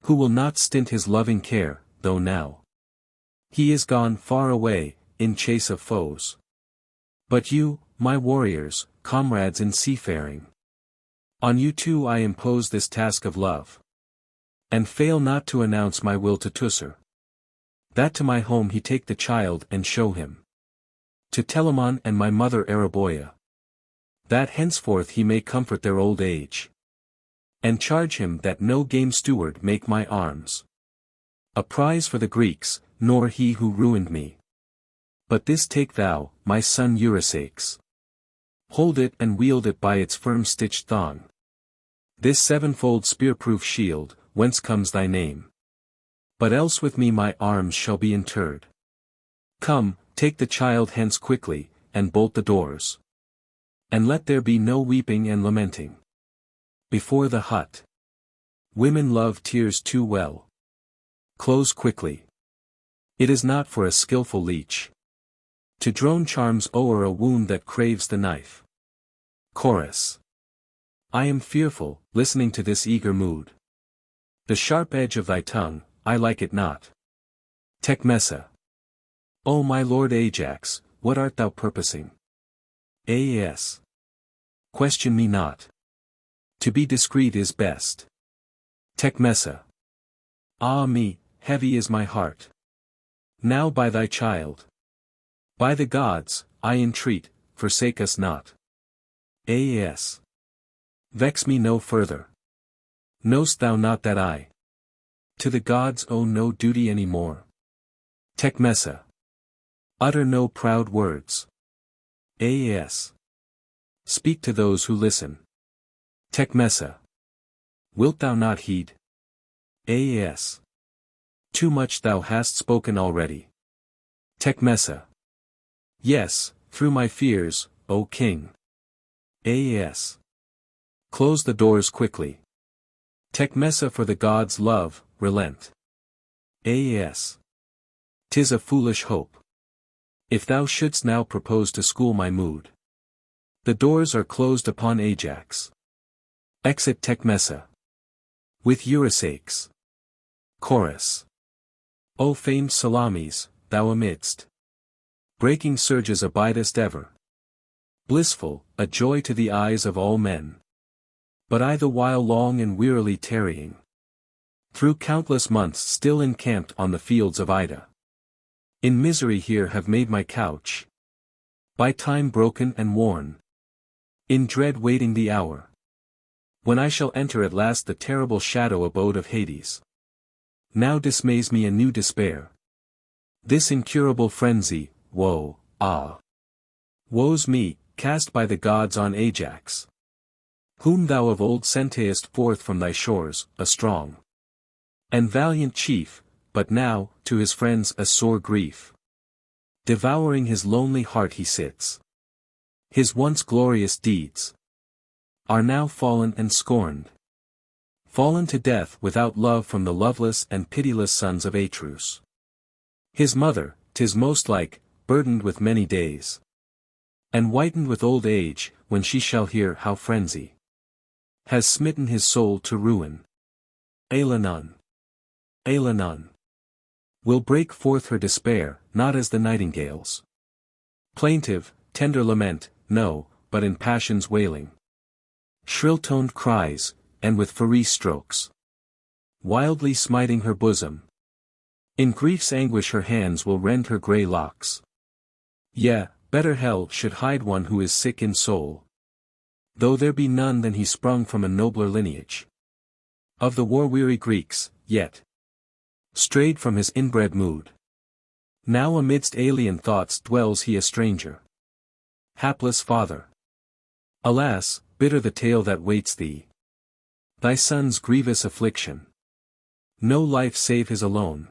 Speaker 1: Who will not stint his loving care, though now he is gone far away, in chase of foes. But you, my warriors, comrades in seafaring. On you too I impose this task of love. And fail not to announce my will to Teucer. That to my home he take the child and show him. To Telamon and my mother Areboia. That henceforth he may comfort their old age. And charge him that no game steward make my arms a prize for the Greeks, nor he who ruined me. But this take thou, my son Eurysacs. Hold it and wield it by its firm stitched thong. This sevenfold spear-proof shield, whence comes thy name? But else with me my arms shall be interred. Come, take the child hence quickly, and bolt the doors. And let there be no weeping and lamenting. Before the hut. Women love tears too well. Close quickly. It is not for a skillful leech to drone charms o'er a wound that craves the knife. Chorus. I am fearful, listening to this eager mood. The sharp edge of thy tongue, I like it not. Tecmessa. O my lord Ajax, what art thou purposing? As. Question me not. To be discreet is best. Tecmessa. Ah me, heavy is my heart. Now by thy child. By the gods, I entreat, forsake us not. As. Vex me no further. Knowst thou not that I to the gods owe no duty any more? Tecmessa. Utter no proud words. As. Speak to those who listen. Tecmessa. Wilt thou not heed? As. Too much thou hast spoken already. Tecmessa. Yes, through my fears, O king. As. Close the doors quickly. Tecmessa, for the gods' love, relent. As. 'Tis a foolish hope. If thou shouldst now propose to school my mood. The doors are closed upon Ajax. Exit Tecmessa. With Eurysacs. Chorus. O famed Salamis, thou amidst breaking surges abidest ever. Blissful, a joy to the eyes of all men. But I the while long and wearily tarrying, through countless months still encamped on the fields of Ida. In misery here have made my couch, by time broken and worn, in dread waiting the hour, when I shall enter at last the terrible shadow abode of Hades. Now dismays me a new despair, this incurable frenzy, woe, ah! Woe's me, cast by the gods on Ajax, whom thou of old sentest forth from thy shores, a strong and valiant chief, but now, to his friends a sore grief. Devouring his lonely heart he sits. His once glorious deeds are now fallen and scorned. Fallen to death without love from the loveless and pitiless sons of Atreus. His mother, 'tis most like, burdened with many days, and whitened with old age, when she shall hear how frenzy has smitten his soul to ruin. Ailenon, Ailenon, will break forth her despair, not as the nightingale's plaintive, tender lament, no, but in passion's wailing, shrill-toned cries, and with fury strokes, wildly smiting her bosom. In grief's anguish her hands will rend her grey locks. Yea, better hell should hide one who is sick in soul, though there be none than he sprung from a nobler lineage of the war-weary Greeks, yet strayed from his inbred mood. Now amidst alien thoughts dwells he a stranger. Hapless father! Alas, bitter the tale that waits thee, thy son's grievous affliction. No life save his alone.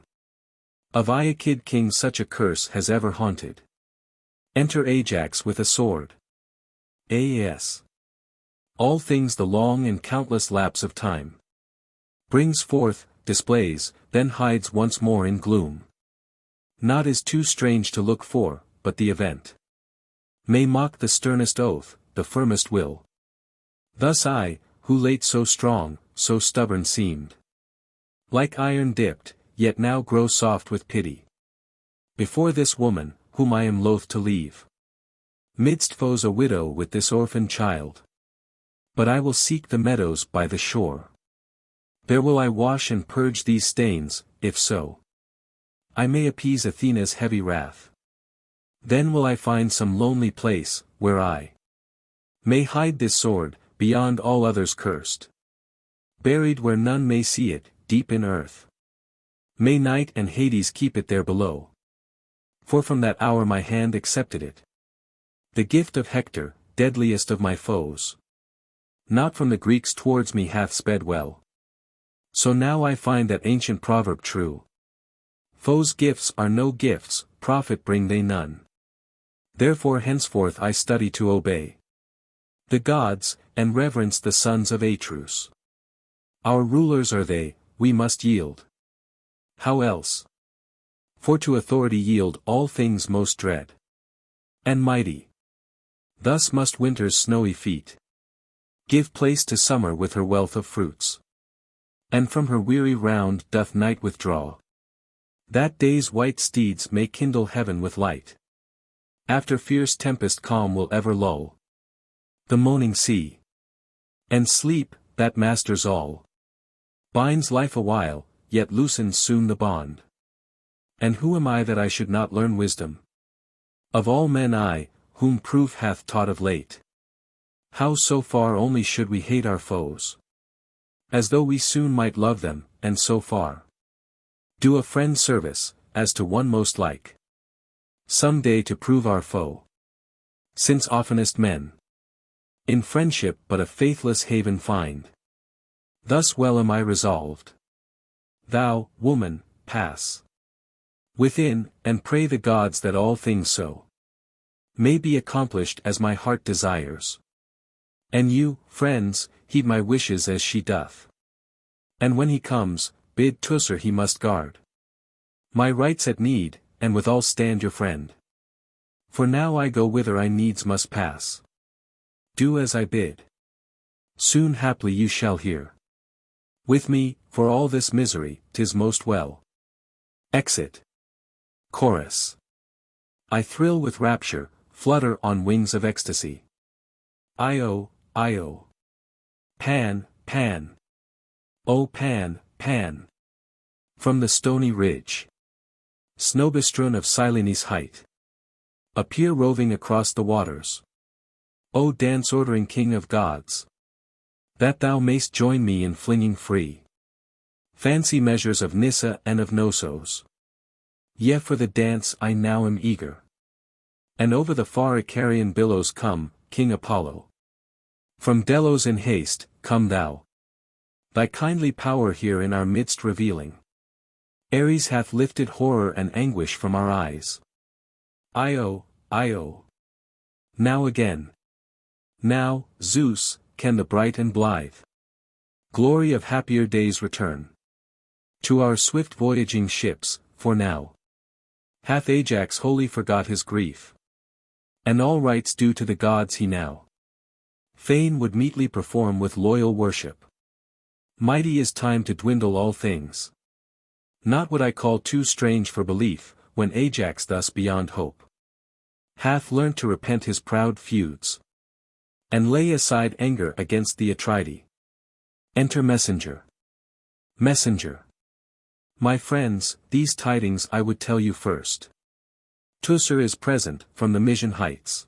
Speaker 1: Of Aeacid king such a curse has ever haunted. Enter Ajax with a sword. As all things the long and countless lapse of time brings forth, displays, then hides once more in gloom. Naught is too strange to look for, but the event may mock the sternest oath, the firmest will. Thus I, who late so strong, so stubborn seemed, like iron dipped, yet now grow soft with pity. Before this woman, whom I am loath to leave, midst foes a widow with this orphan child. But I will seek the meadows by the shore. There will I wash and purge these stains, if so I may appease Athena's heavy wrath. Then will I find some lonely place, where I may hide this sword, beyond all others cursed. Buried where none may see it, deep in earth. May night and Hades keep it there below. For from that hour my hand accepted it. The gift of Hector, deadliest of my foes. Not from the Greeks towards me hath sped well. So now I find that ancient proverb true. Foes' gifts are no gifts, profit bring they none. Therefore henceforth I study to obey the gods, and reverence the sons of Atreus. Our rulers are they, we must yield. How else? For to authority yield all things most dread and mighty. Thus must winter's snowy feet give place to summer with her wealth of fruits. And from her weary round doth night withdraw, that day's white steeds may kindle heaven with light. After fierce tempest calm will ever lull the moaning sea. And sleep, that masters all, binds life awhile, yet loosens soon the bond. And who am I that I should not learn wisdom? Of all men I, whom proof hath taught of late. How so far only should we hate our foes, as though we soon might love them, and so far do a friend service, as to one most like some day to prove our foe. Since oftenest men in friendship but a faithless haven find. Thus well am I resolved. Thou, woman, pass within, and pray the gods that all things so may be accomplished as my heart desires. And you, friends, heed my wishes as she doth. And when he comes, bid Teucer he must guard my rights at need, and withal stand your friend. For now I go whither I needs must pass. Do as I bid. Soon haply you shall hear. With me, for all this misery, 'tis most well. Exit. Chorus. I thrill with rapture, flutter on wings of ecstasy. Io, Io. Pan, Pan. O Pan, Pan. From the stony ridge, snow-bestrewn of Cylleni's height, appear roving across the waters. O dance-ordering King of gods, that thou mayst join me in flinging free fancy measures of Nyssa and of Knossos. Yea, for the dance I now am eager. And over the far Icarian billows come, King Apollo. From Delos in haste, come thou. Thy kindly power here in our midst revealing. Ares hath lifted horror and anguish from our eyes. Io, Io. Now again. Now, Zeus, can the bright and blithe glory of happier days return to our swift voyaging ships, for now hath Ajax wholly forgot his grief, and all rites due to the gods he now fain would meetly perform with loyal worship. Mighty is time to dwindle all things. Not what I call too strange for belief, when Ajax thus beyond hope hath learnt to repent his proud feuds, and lay aside anger against the Atridae. Enter messenger. Messenger. My friends, these tidings I would tell you first. Teucer is present, from the Mysian heights,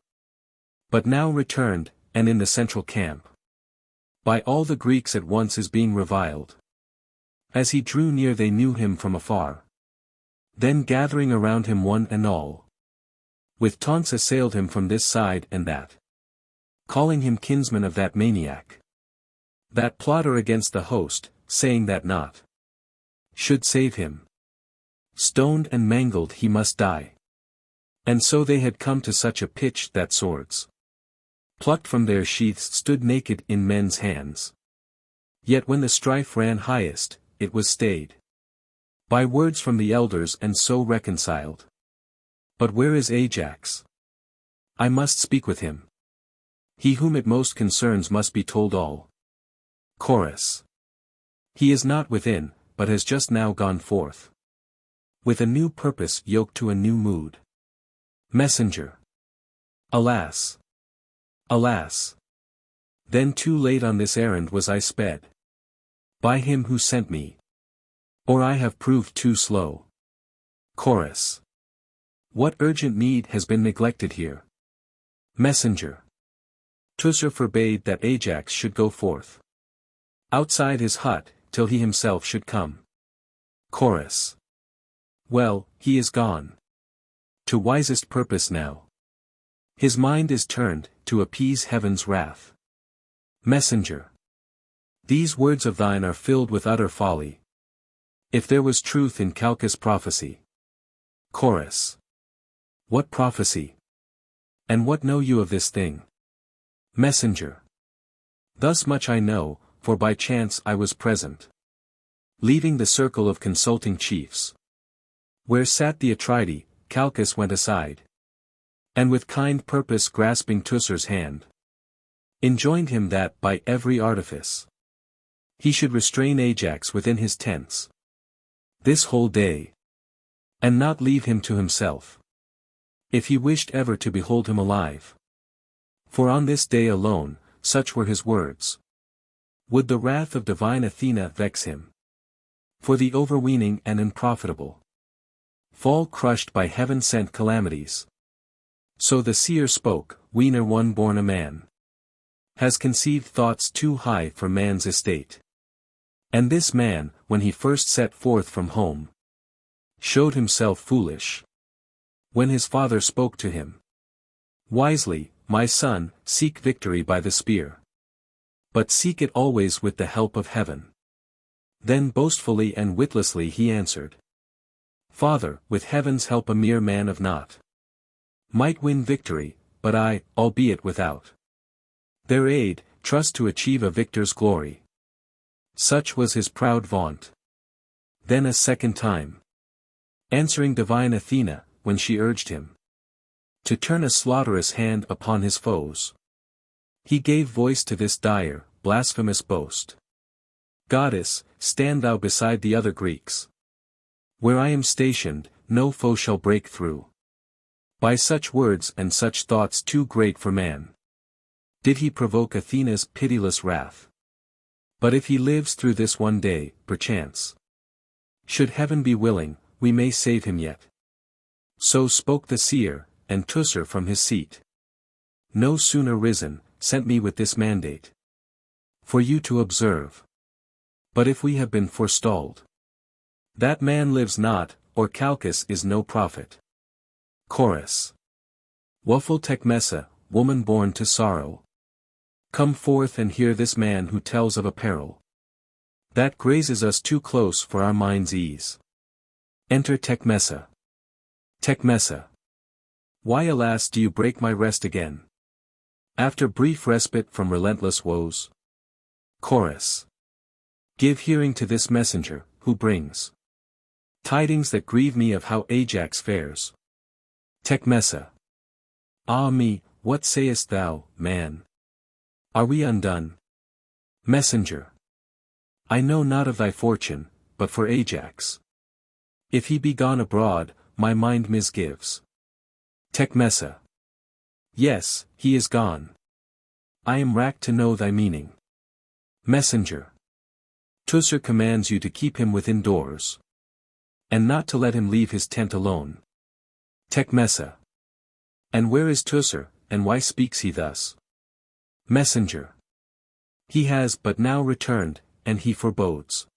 Speaker 1: but now returned, and in the central camp. By all the Greeks at once is being reviled. As he drew near they knew him from afar. Then gathering around him one and all, with taunts assailed him from this side and that, calling him kinsman of that maniac, that plotter against the host, saying that naught should save him. Stoned and mangled he must die. And so they had come to such a pitch that swords, plucked from their sheaths, stood naked in men's hands. Yet when the strife ran highest, it was stayed by words from the elders and so reconciled. But where is Ajax? I must speak with him. He whom it most concerns must be told all. Chorus. He is not within, but has just now gone forth, with a new purpose yoked to a new mood. Messenger. Alas! Alas! Then too late on this errand was I sped by him who sent me, or I have proved too slow. Chorus. What urgent need has been neglected here? Messenger. Teucer forbade that Ajax should go forth outside his hut, till he himself should come. Chorus. Well, he is gone to wisest purpose now. His mind is turned, to appease heaven's wrath. Messenger. These words of thine are filled with utter folly, if there was truth in Calchas' prophecy. Chorus. What prophecy? And what know you of this thing? Messenger. Thus much I know, for by chance I was present, leaving the circle of consulting chiefs, where sat the Atridae. Calchas went aside, and with kind purpose grasping Teucer's hand, enjoined him that by every artifice he should restrain Ajax within his tents this whole day, and not leave him to himself, if he wished ever to behold him alive. For on this day alone, such were his words, would the wrath of divine Athena vex him. For the overweening and unprofitable fall crushed by heaven-sent calamities. So the seer spoke, Weener one born a man has conceived thoughts too high for man's estate. And this man, when he first set forth from home, showed himself foolish, when his father spoke to him wisely, my son, seek victory by the spear, but seek it always with the help of heaven. Then boastfully and witlessly he answered, Father, with heaven's help a mere man of naught might win victory, but I, albeit without their aid, trust to achieve a victor's glory. Such was his proud vaunt. Then a second time, answering divine Athena, when she urged him to turn a slaughterous hand upon his foes, he gave voice to this dire, blasphemous boast. Goddess, stand thou beside the other Greeks. Where I am stationed, no foe shall break through. By such words and such thoughts too great for man, did he provoke Athena's pitiless wrath. But if he lives through this one day, perchance, should heaven be willing, we may save him yet. So spoke the seer, and Teucer from his seat, no sooner risen, sent me with this mandate for you to observe. But if we have been forestalled, that man lives not, or Calchas is no prophet. Chorus. Woeful Tecmessa, woman born to sorrow, come forth and hear this man who tells of a peril that grazes us too close for our mind's ease. Enter Tecmessa. Tecmessa. Why alas do you break my rest again, after brief respite from relentless woes? Chorus. Give hearing to this messenger, who brings tidings that grieve me of how Ajax fares. Tecmessa. Ah me, what sayest thou, man? Are we undone? Messenger. I know not of thy fortune, but for Ajax, if he be gone abroad, my mind misgives. Tecmessa. Yes, he is gone. I am racked to know thy meaning. Messenger. Teucer commands you to keep him within doors, and not to let him leave his tent alone. Tecmessa. And where is Teucer, and why speaks he thus? Messenger. He has but now returned, and he forebodes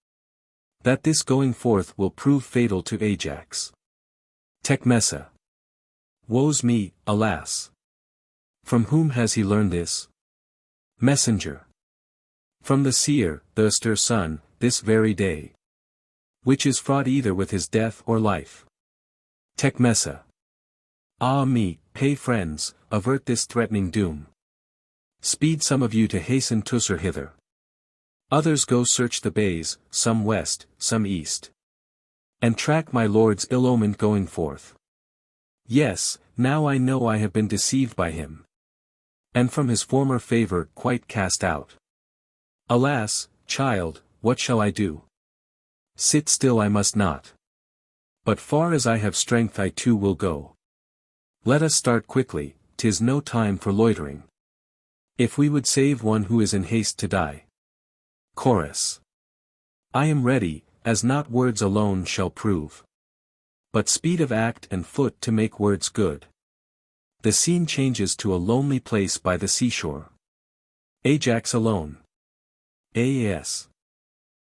Speaker 1: that this going forth will prove fatal to Ajax. Tecmessa. Woe's me, alas! From whom has he learned this? Messenger. From the seer, the austere sun, this very day, which is fraught either with his death or life. Tecmessa. Ah me, pay friends, avert this threatening doom. Speed some of you to hasten Teucer hither. Others go search the bays, some west, some east, and track my lord's ill-omened going forth. Yes, now I know I have been deceived by him, and from his former favor quite cast out. Alas, child, what shall I do? Sit still I must not. But far as I have strength I too will go. Let us start quickly, 'tis no time for loitering, if we would save one who is in haste to die. Chorus. I am ready, as not words alone shall prove, but speed of act and foot to make words good. The scene changes to a lonely place by the seashore. Ajax alone. As.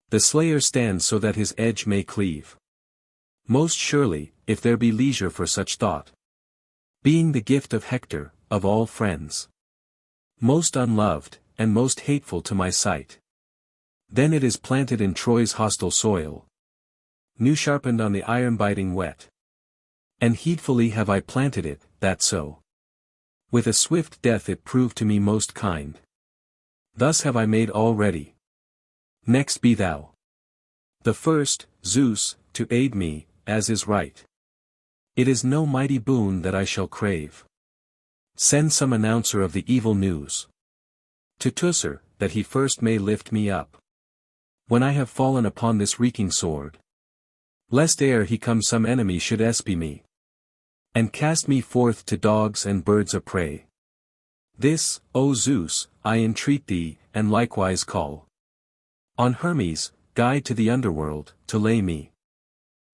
Speaker 1: The slayer stands so that his edge may cleave. Most surely, if there be leisure for such thought, being the gift of Hector, of all friends, most unloved, and most hateful to my sight, then it is planted in Troy's hostile soil, new sharpened on the iron-biting wet. And heedfully have I planted it, that so, with a swift death it proved to me most kind. Thus have I made all ready. Next be thou the first, Zeus, to aid me, as is right. It is no mighty boon that I shall crave. Send some announcer of the evil news to Teucer, that he first may lift me up, when I have fallen upon this reeking sword, lest ere he come some enemy should espy me, and cast me forth to dogs and birds of prey. This, O Zeus, I entreat thee, and likewise call on Hermes, guide to the underworld, to lay me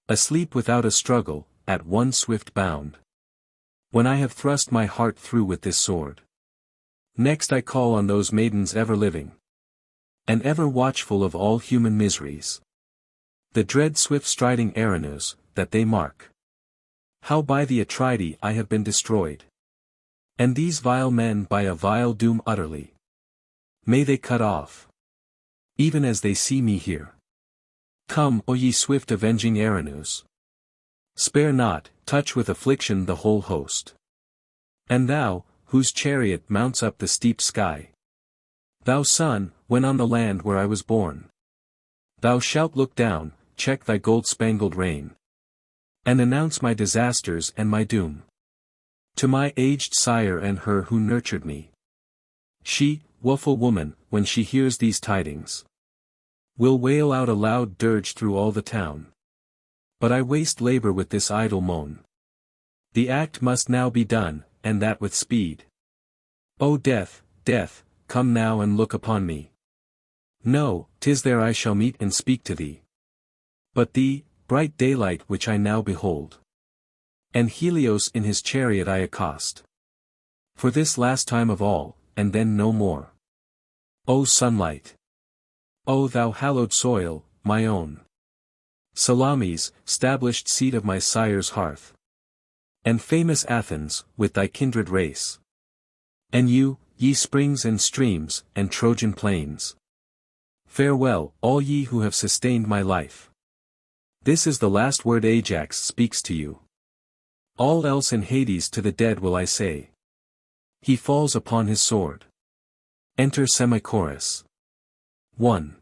Speaker 1: asleep without a struggle, at one swift bound, when I have thrust my heart through with this sword. Next I call on those maidens ever living, and ever watchful of all human miseries, the dread swift-striding Erinnys, that they mark how by the Atridae I have been destroyed, and these vile men by a vile doom utterly may they cut off, even as they see me here. Come, O ye swift avenging Erinnys, spare not, touch with affliction the whole host. And thou, whose chariot mounts up the steep sky, thou sun, when on the land where I was born, thou shalt look down, check thy gold-spangled reign, and announce my disasters and my doom to my aged sire and her who nurtured me. She, woeful woman, when she hears these tidings, will wail out a loud dirge through all the town. But I waste labor with this idle moan. The act must now be done, and that with speed. O death, death, come now and look upon me. No, 'tis there I shall meet and speak to thee. But thee, bright daylight which I now behold. And Helios in his chariot I accost. For this last time of all, and then no more. O sunlight! O thou hallowed soil, my own! Salamis, stablished seat of my sire's hearth. And famous Athens, with thy kindred race. And you, ye springs and streams, and Trojan plains. Farewell, all ye who have sustained my life. This is the last word Ajax speaks to you. All else in Hades to the dead will I say. He falls upon his sword. Enter Semi-Chorus. 1.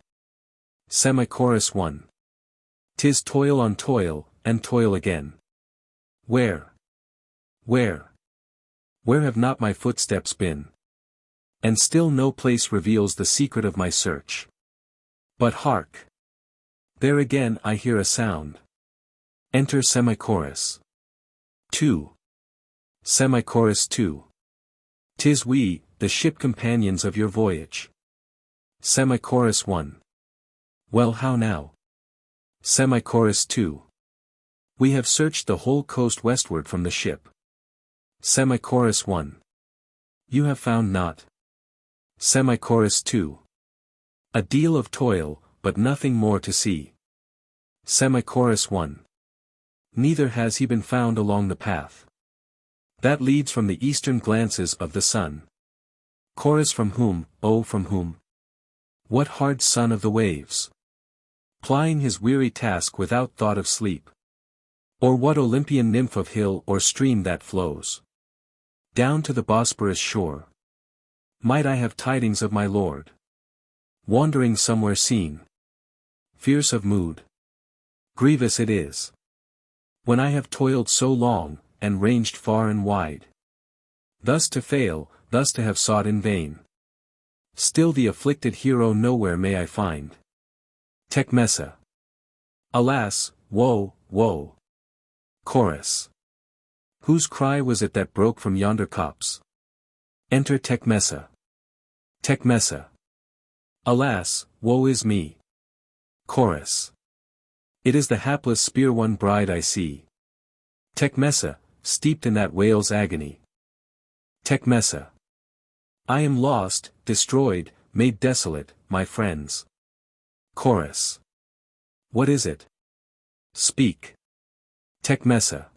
Speaker 1: Semi-Chorus 1. 'Tis toil on toil, and toil again. Where? Where have not my footsteps been? And still no place reveals the secret of my search. But hark! There again I hear a sound. Enter Semi-Chorus. 2. Semi-Chorus 2. 'Tis we, the ship companions of your voyage. Semi-Chorus 1. Well, how now? Semi-Chorus 2. We have searched the whole coast westward from the ship. Semi-Chorus 1. You have found not. Semi-Chorus 2. A deal of toil, but nothing more to see. Semi-Chorus 1. Neither has he been found along the path that leads from the eastern glances of the sun. Chorus from whom, oh from whom? What hard son of the waves? Plying his weary task without thought of sleep. Or what Olympian nymph of hill or stream that flows down to the Bosporus shore? Might I have tidings of my lord? Wandering somewhere seen. Fierce of mood. Grievous it is. When I have toiled so long, and ranged far and wide. Thus to fail, thus to have sought in vain. Still the afflicted hero nowhere may I find. Tecmessa. Alas, woe, woe. Chorus. Whose cry was it that broke from yonder copse? Enter Tecmessa. Tecmessa. Alas, woe is me. Chorus. It is the hapless spear-won bride I see. Tecmessa, steeped in that wail's agony. Tecmessa. I am lost, destroyed, made desolate, my friends. Chorus. What is it? Speak. Tecmessa.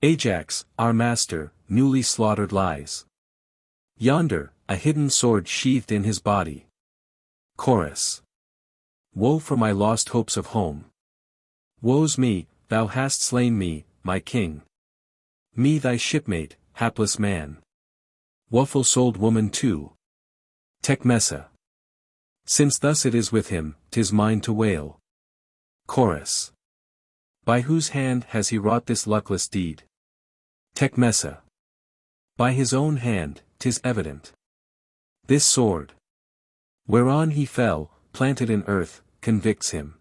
Speaker 1: Ajax, our master, newly slaughtered lies. Yonder, a hidden sword sheathed in his body. Chorus. Woe for my lost hopes of home. Woe's me, thou hast slain me, my king. Me thy shipmate, hapless man. Waffle-souled woman too. Tecmessa. Since thus it is with him, 'tis mine to wail. Chorus. By whose hand has he wrought this luckless deed? Tecmessa. By his own hand, 'tis evident. This sword, whereon he fell, planted in earth, convicts him.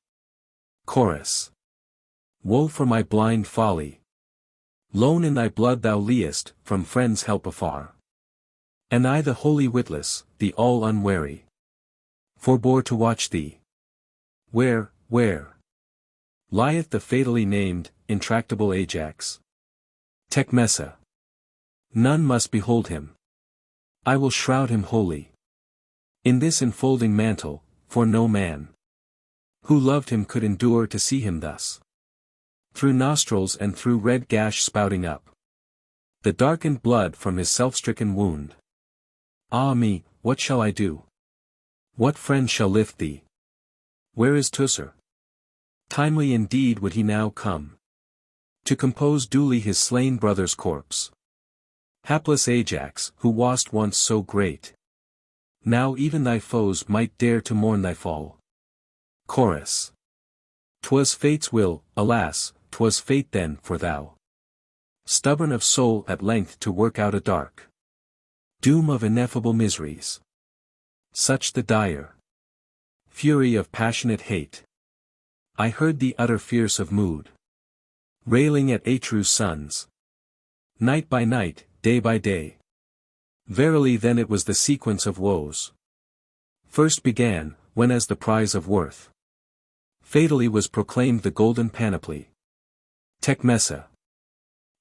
Speaker 1: Chorus. Woe for my blind folly. Lone in thy blood thou liest, from friends' help afar. And I the wholly witless, the all unwary, forbore to watch thee. Where lieth the fatally named, intractable Ajax? Tecmessa. None must behold him. I will shroud him wholly in this enfolding mantle, for no man who loved him could endure to see him thus. Through nostrils and through red gash spouting up the darkened blood from his self-stricken wound. Ah me, what shall I do? What friend shall lift thee? Where is Teucer? Timely indeed would he now come to compose duly his slain brother's corpse. Hapless Ajax, who wast once so great, now even thy foes might dare to mourn thy fall. Chorus. 'Twas fate's will, alas, 'twas fate then for thou, stubborn of soul at length to work out a dark doom of ineffable miseries. Such the dire fury of passionate hate. I heard thee utter fierce of mood. railing at Atreus' sons. Night by night, day by day. Verily then it was the sequence of woes. First began, when as the prize of worth, fatally was proclaimed the golden panoply. Tecmessa.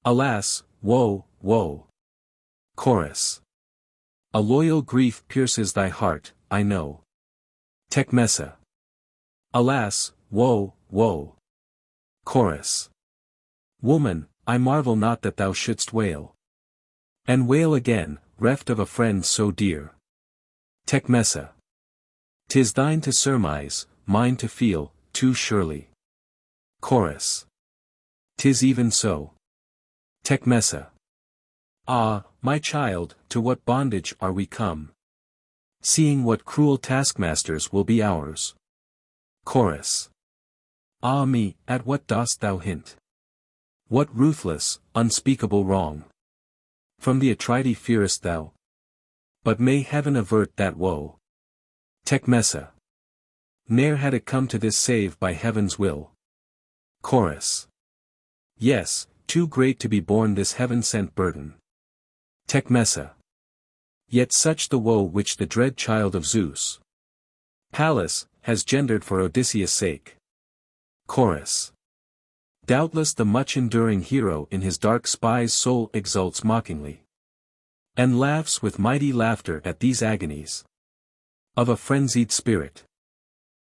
Speaker 1: Alas, woe, woe. Chorus. A loyal grief pierces thy heart, I know. Tecmessa. Alas, woe, woe. Chorus. Woman, I marvel not that thou shouldst wail. And wail again, reft of a friend so dear. Tecmessa. 'Tis thine to surmise, mine to feel, too surely. Chorus. 'Tis even so. Tecmessa. Ah, my child, to what bondage are we come? Seeing what cruel taskmasters will be ours. Chorus. Ah me, at what dost thou hint? What ruthless, unspeakable wrong? From the Atridae fearest thou? But may heaven avert that woe. Tecmessa. Ne'er had it come to this save by heaven's will. Chorus. Yes, too great to be borne this heaven-sent burden. Tecmessa. Yet such the woe which the dread child of Zeus, Pallas, has gendered for Odysseus' sake. Chorus. Doubtless the much-enduring hero in his dark spy's soul exults mockingly, and laughs with mighty laughter at these agonies of a frenzied spirit.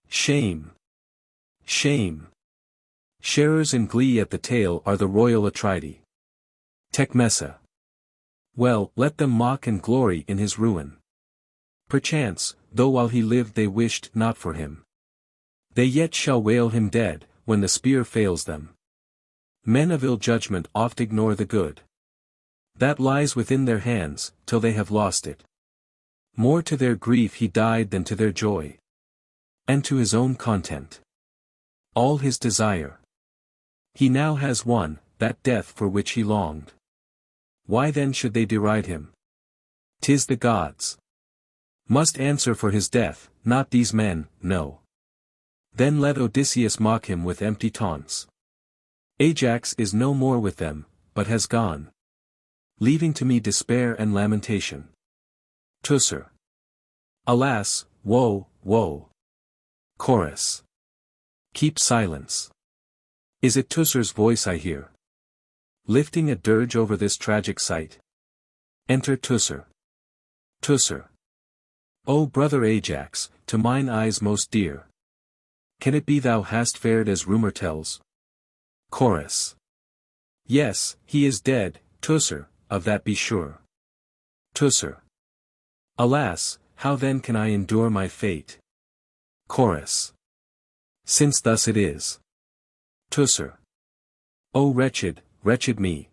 Speaker 1: Shame! Shame! Sharers in glee at the tale are the royal Atridae. Tecmessa. Well, let them mock and glory in his ruin. Perchance, though while he lived they wished not for him, they yet shall wail him dead, when the spear fails them. Men of ill judgment oft ignore the good that lies within their hands, till they have lost it. More to their grief he died than to their joy, and to his own content. All his desire he now has won, that death for which he longed. Why then should they deride him? 'Tis the gods must answer for his death, not these men, no. Then let Odysseus mock him with empty taunts. Ajax is no more with them, but has gone, leaving to me despair and lamentation. Teucer. Alas, woe, woe. Chorus. Keep silence. Is it Teucer's voice I hear, lifting a dirge over this tragic sight? Enter Teucer. Teucer. O brother Ajax, to mine eyes most dear, can it be thou hast fared as rumor tells? Chorus. Yes, he is dead, Teucer, of that be sure. Teucer. Alas, how then can I endure my fate? Chorus. Since thus it is. Teucer. O wretched, wretched me.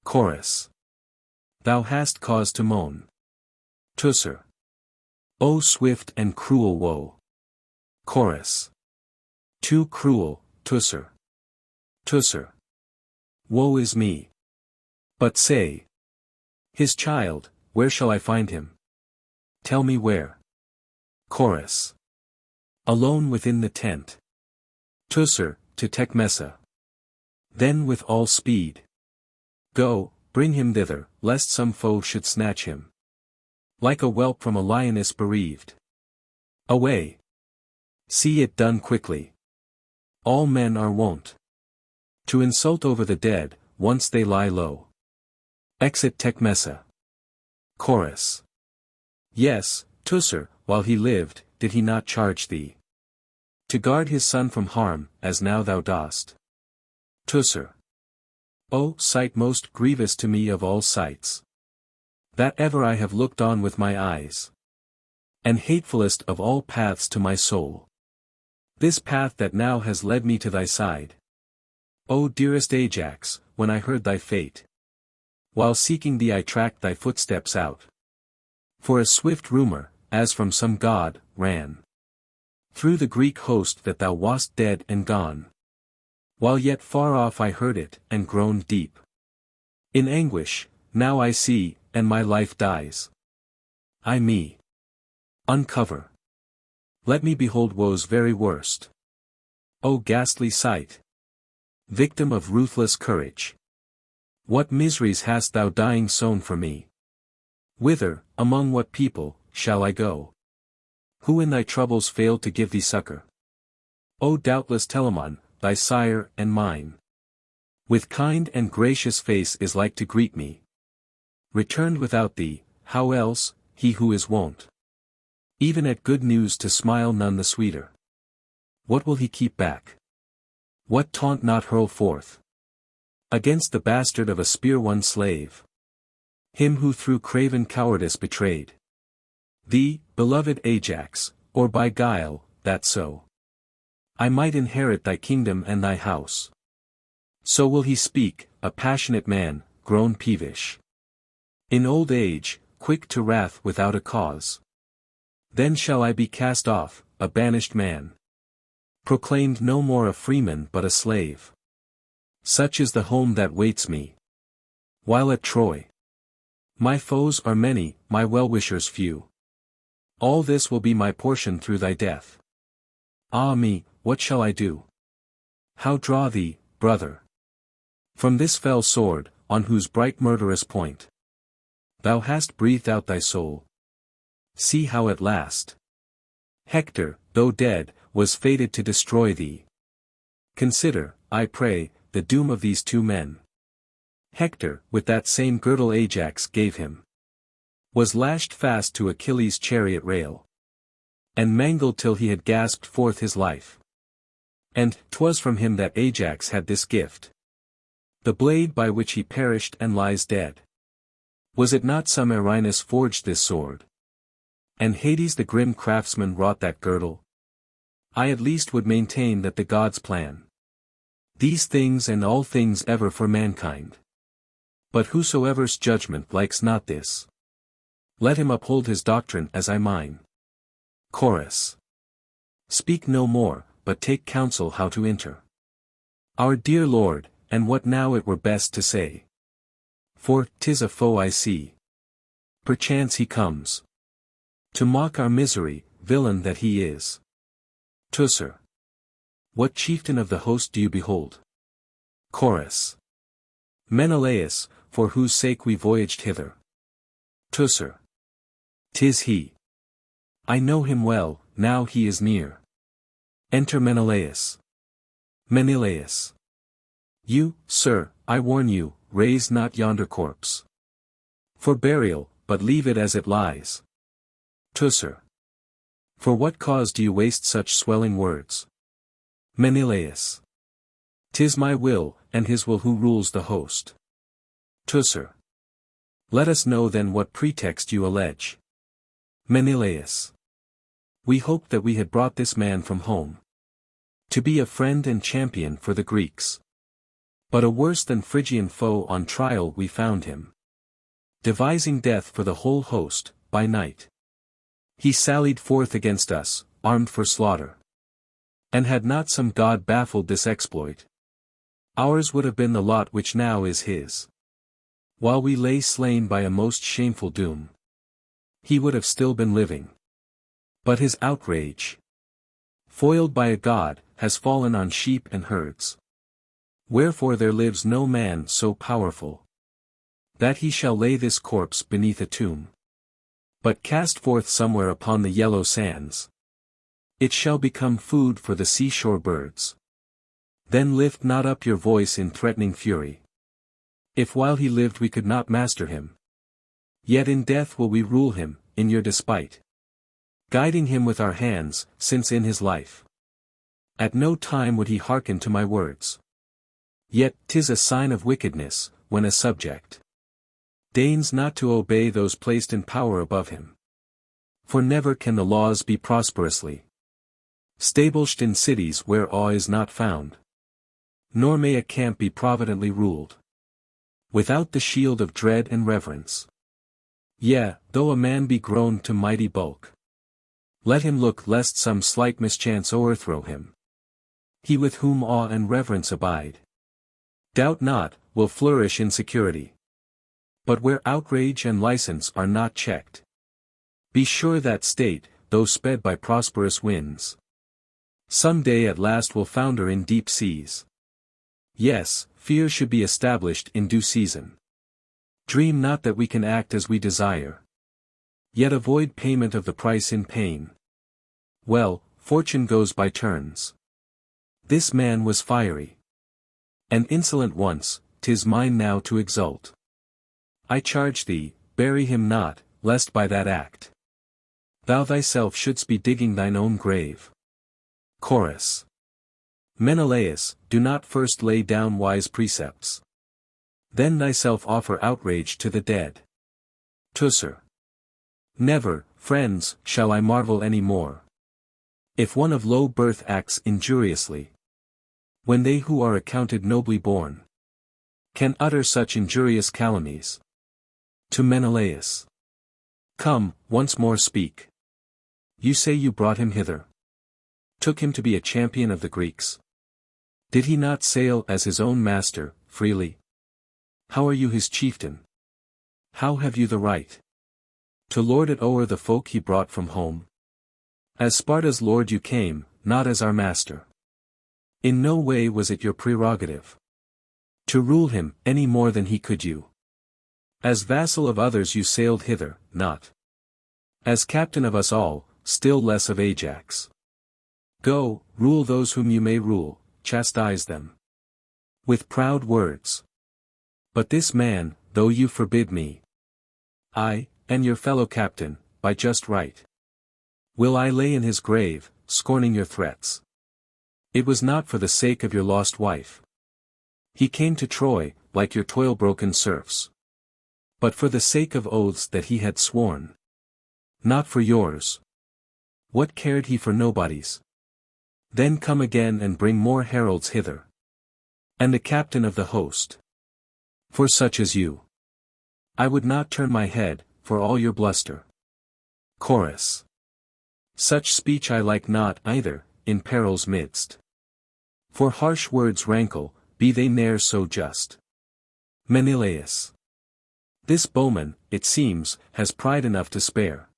Speaker 1: Chorus. Thou hast cause to moan. Teucer. O swift and cruel woe. Chorus. Too cruel, Teucer. Teucer. Woe is me. But say, his child, where shall I find him? Tell me where. Chorus. Alone within the tent. Teucer, to Tecmessa. Then with all speed. Go, bring him thither, lest some foe should snatch him, like a whelp from a lioness bereaved. Away! See it done quickly. All men are wont to insult over the dead, once they lie low. Exit Tecmessa. Chorus. Yes, Teucer, while he lived, did he not charge thee to guard his son from harm, as now thou dost? Teucer. O sight most grievous to me of all sights, that ever I have looked on with my eyes, and hatefullest of all paths to my soul, this path that now has led me to thy side. O dearest Ajax, when I heard thy fate, while seeking thee I tracked thy footsteps out, for a swift rumor, as from some god, ran through the Greek host that thou wast dead and gone. While yet far off I heard it, and groaned deep in anguish, now I see, and my life dies. I me uncover. Let me behold woe's very worst. O ghastly sight! Victim of ruthless courage. What miseries hast thou dying sown for me? Whither, among what people, shall I go? Who in thy troubles failed to give thee succor? O doubtless Telamon, thy sire and mine. With kind and gracious face is like to greet me. Returned without thee, how else, he who is wont? Even at good news to smile none the sweeter. What will he keep back? What taunt not hurl forth? Against the bastard of a spear-won slave. Him who through craven cowardice betrayed thee, beloved Ajax, or by guile, that so I might inherit thy kingdom and thy house. So will he speak, a passionate man, grown peevish. In old age, quick to wrath without a cause. Then shall I be cast off, a banished man. Proclaimed no more a freeman but a slave. Such is the home that waits me. While at Troy, my foes are many, my well-wishers few. All this will be my portion through thy death. Ah me, what shall I do? How draw thee, brother, from this fell sword, on whose bright murderous point thou hast breathed out thy soul? See how at last Hector, though dead, was fated to destroy thee. Consider, I pray, the doom of these two men. Hector, with that same girdle Ajax gave him, was lashed fast to Achilles' chariot rail, and mangled till he had gasped forth his life. And 'twas from him that Ajax had this gift, the blade by which he perished and lies dead. Was it not some Erinus forged this sword? And Hades the grim craftsman wrought that girdle? I at least would maintain that the gods plan these things and all things ever for mankind. But whosoever's judgment likes not this, let him uphold his doctrine as I mine. Chorus. Speak no more, but take counsel how to enter our dear Lord, and what now it were best to say. For 'tis a foe I see. Perchance he comes to mock our misery, villain that he is. Teucer. What chieftain of the host do you behold? Chorus. Menelaus, for whose sake we voyaged hither. Teucer. 'Tis he. I know him well, now he is near. Enter Menelaus. Menelaus. You, sir, I warn you, raise not yonder corpse for burial, but leave it as it lies. Teucer. For what cause do you waste such swelling words? Menelaus. 'Tis my will, and his will who rules the host. Teucer. Let us know then what pretext you allege. Menelaus. We hoped that we had brought this man from home to be a friend and champion for the Greeks. But a worse than Phrygian foe on trial we found him, devising death for the whole host, by night. He sallied forth against us, armed for slaughter. And had not some god baffled this exploit, ours would have been the lot which now is his. While we lay slain by a most shameful doom, he would have still been living. But his outrage, foiled by a god, has fallen on sheep and herds. Wherefore there lives no man so powerful, that he shall lay this corpse beneath a tomb, but cast forth somewhere upon the yellow sands. It shall become food for the seashore birds. Then lift not up your voice in threatening fury. If while he lived we could not master him, yet in death will we rule him, in your despite, guiding him with our hands, since in his life at no time would he hearken to my words. Yet 'tis a sign of wickedness, when a subject deigns not to obey those placed in power above him. For never can the laws be prosperously stablished in cities where awe is not found. Nor may a camp be providently ruled without the shield of dread and reverence. Yea, though a man be grown to mighty bulk, let him look lest some slight mischance o'erthrow him. He with whom awe and reverence abide, doubt not, will flourish in security. But where outrage and license are not checked, be sure that state, though sped by prosperous winds, some day at last will founder in deep seas. Yes, fear should be established in due season. Dream not that we can act as we desire. Yet avoid payment of the price in pain. Well, fortune goes by turns. This man was fiery and insolent once, 'tis mine now to exult. I charge thee, bury him not, lest by that act thou thyself shouldst be digging thine own grave. Chorus. Menelaus, do not first lay down wise precepts. Then thyself offer outrage to the dead. Teucer. Never, friends, shall I marvel any more, if one of low birth acts injuriously, when they who are accounted nobly born can utter such injurious calumnies. To Menelaus. Come, once more speak. You say you brought him hither. Took him to be a champion of the Greeks. Did he not sail as his own master, freely? How are you his chieftain? How have you the right to lord it o'er the folk he brought from home? As Sparta's lord you came, not as our master. In no way was it your prerogative to rule him, any more than he could you. As vassal of others you sailed hither, not as captain of us all, still less of Ajax. Go, rule those whom you may rule, chastise them with proud words. But this man, though you forbid me, I, and your fellow captain, by just right, will I lay in his grave, scorning your threats. It was not for the sake of your lost wife he came to Troy, like your toil-broken serfs, but for the sake of oaths that he had sworn. Not for yours. What cared he for nobodies? Then come again and bring more heralds hither, and the captain of the host. For such as you, I would not turn my head, for all your bluster. Chorus. Such speech I like not either, in peril's midst. For harsh words rankle, be they ne'er so just. Menelaus. This bowman, it seems, has pride enough to spare.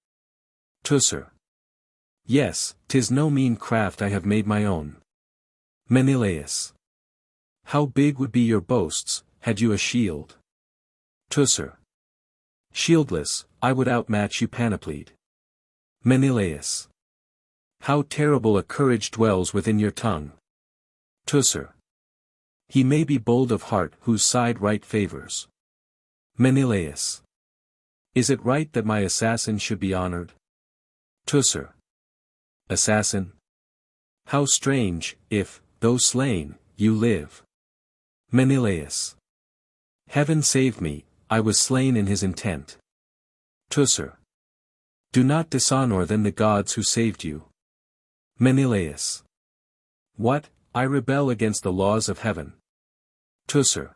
Speaker 1: Teucer. Yes, 'tis no mean craft I have made my own. Menelaus. How big would be your boasts, had you a shield? Teucer. Shieldless, I would outmatch you panoplied. Menelaus. How terrible a courage dwells within your tongue. Teucer. He may be bold of heart whose side right favors. Menelaus. Is it right that my assassin should be honored? Teucer. Assassin? How strange, if, though slain, you live. Menelaus. Heaven save me, I was slain in his intent. Teucer. Do not dishonor then the gods who saved you. Menelaus. What, I rebel against the laws of heaven. Teucer.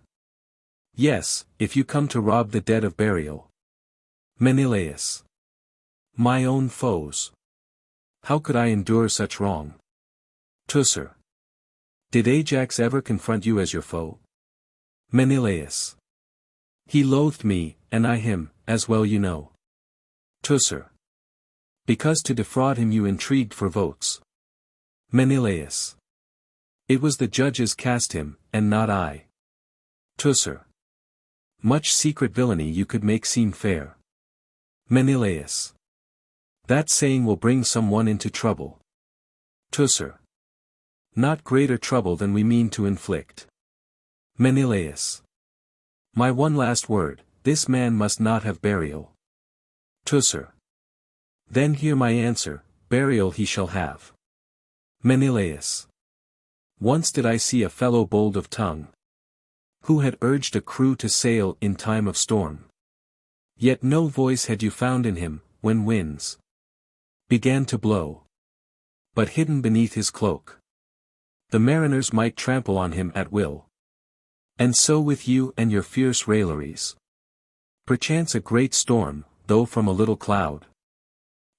Speaker 1: Yes, if you come to rob the dead of burial. Menelaus. My own foes. How could I endure such wrong? Teucer. Did Ajax ever confront you as your foe? Menelaus. He loathed me, and I him, as well you know. Teucer. Because to defraud him you intrigued for votes. Menelaus. It was the judges cast him, and not I. Teucer. Much secret villainy you could make seem fair. Menelaus. That saying will bring someone into trouble. Teucer. Not greater trouble than we mean to inflict. Menelaus. My one last word, this man must not have burial. Teucer. Then hear my answer, burial he shall have. Menelaus. Once did I see a fellow bold of tongue, who had urged a crew to sail in time of storm. Yet no voice had you found in him, when winds began to blow. But hidden beneath his cloak, the mariners might trample on him at will. And so with you and your fierce railleries. Perchance a great storm, though from a little cloud,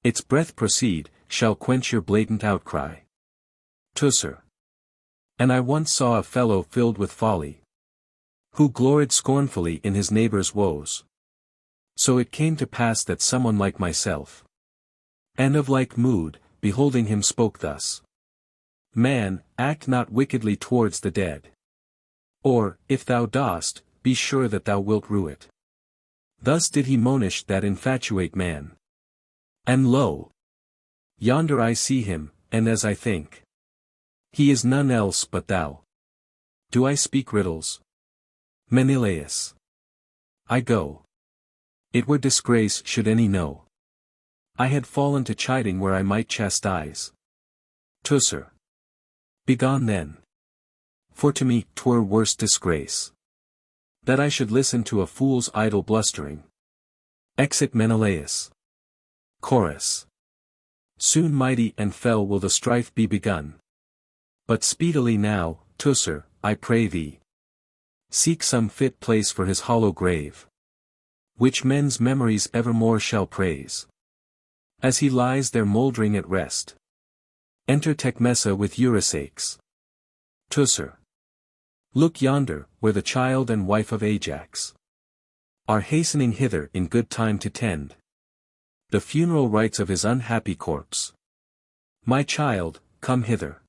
Speaker 1: its breath proceed, shall quench your blatant outcry. Teucer. And I once saw a fellow filled with folly, who gloried scornfully in his neighbor's woes. So it came to pass that someone like myself, and of like mood, beholding him spoke thus. Man, act not wickedly towards the dead. Or, if thou dost, be sure that thou wilt rue it. Thus did he monish that infatuate man. And lo! Yonder I see him, and as I think, he is none else but thou. Do I speak riddles? Menelaus. I go. It were disgrace should any know. I had fallen to chiding where I might chastise. Teucer. Begone then. For to me 'twere worse disgrace, that I should listen to a fool's idle blustering. Exit Menelaus. Chorus. Soon mighty and fell will the strife be begun. But speedily now, Teucer, I pray thee, seek some fit place for his hollow grave, which men's memories evermore shall praise, as he lies there mouldering at rest. Enter Tecmessa with Eurysaces. Teucer. Look yonder, where the child and wife of Ajax are hastening hither in good time to tend the funeral rites of his unhappy corpse. My child, come hither.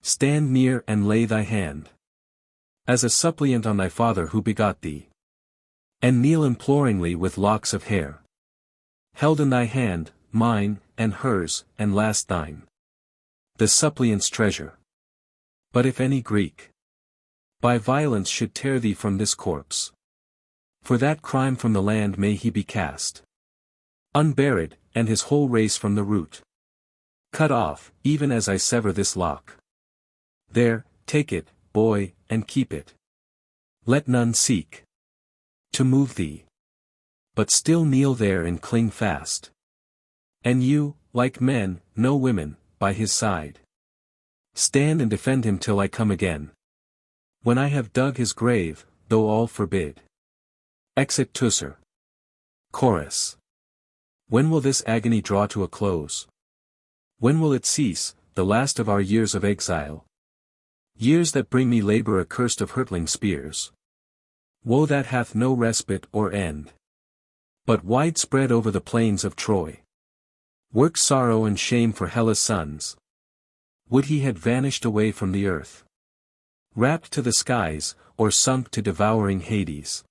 Speaker 1: Stand near and lay thy hand as a suppliant on thy father who begot thee, and kneel imploringly with locks of hair held in thy hand, mine, and hers, and last thine, the suppliant's treasure. But if any Greek by violence should tear thee from this corpse, for that crime from the land may he be cast unburied, and his whole race from the root cut off, even as I sever this lock. There, take it, boy, and keep it. Let none seek to move thee, but still kneel there and cling fast. And you, like men, no women, by his side, stand and defend him till I come again, when I have dug his grave, though all forbid. Exit Teucer. Chorus. When will this agony draw to a close? When will it cease, the last of our years of exile? Years that bring me labor accursed of hurtling spears. Woe that hath no respite or end, but widespread over the plains of Troy. Work sorrow and shame for Hellas' sons. Would he had vanished away from the earth, wrapped to the skies, or sunk to devouring Hades.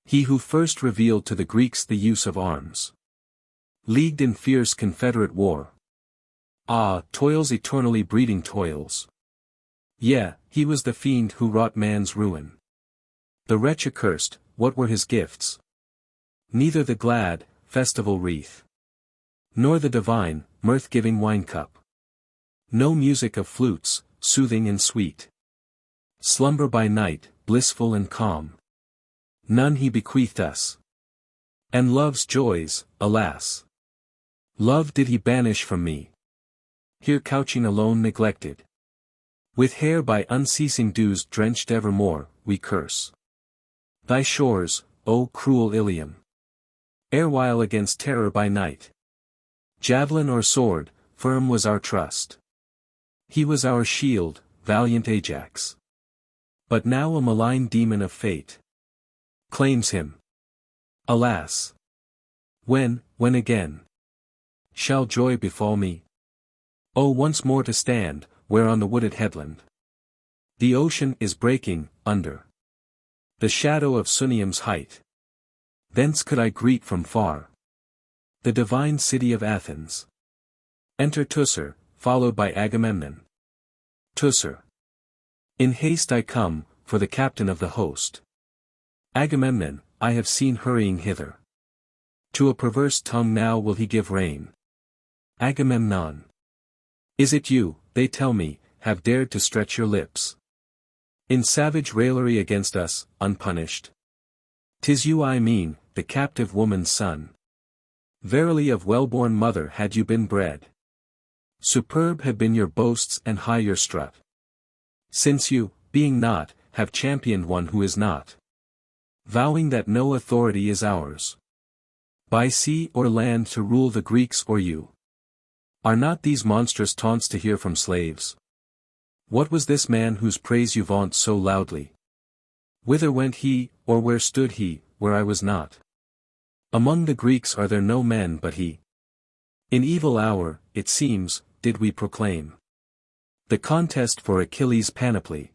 Speaker 1: He who first revealed to the Greeks the use of arms, leagued in fierce confederate war. Ah, toils eternally breeding toils. Yea, he was the fiend who wrought man's ruin. The wretch accursed, what were his gifts? Neither the glad, festival wreath, nor the divine, mirth-giving wine-cup. No music of flutes, soothing and sweet. Slumber by night, blissful and calm. None he bequeathed us. And love's joys, alas! Love did he banish from me. Here couching alone neglected, with hair by unceasing dews drenched evermore, we curse thy shores, O cruel Ilium. Erewhile against terror by night, javelin or sword, firm was our trust. He was our shield, valiant Ajax. But now a malign demon of fate claims him. Alas! When again shall joy befall me? Oh, once more to stand, where on the wooded headland the ocean is breaking, under the shadow of Sunium's height. Thence could I greet from far the divine city of Athens. Enter Teucer, followed by Agamemnon. Teucer. In haste I come, for the captain of the host. Agamemnon, I have seen hurrying hither. To a perverse tongue now will he give rein. Agamemnon. Is it you, they tell me, have dared to stretch your lips in savage raillery against us, unpunished? 'Tis you I mean, the captive woman's son. Verily of well-born mother had you been bred. Superb have been your boasts and high your strut. Since you, being not, have championed one who is not, vowing that no authority is ours, by sea or land to rule the Greeks or you. Are not these monstrous taunts to hear from slaves? What was this man whose praise you vaunt so loudly? Whither went he, or where stood he, where I was not? Among the Greeks are there no men but he? In evil hour, it seems, did we proclaim the contest for Achilles' panoply.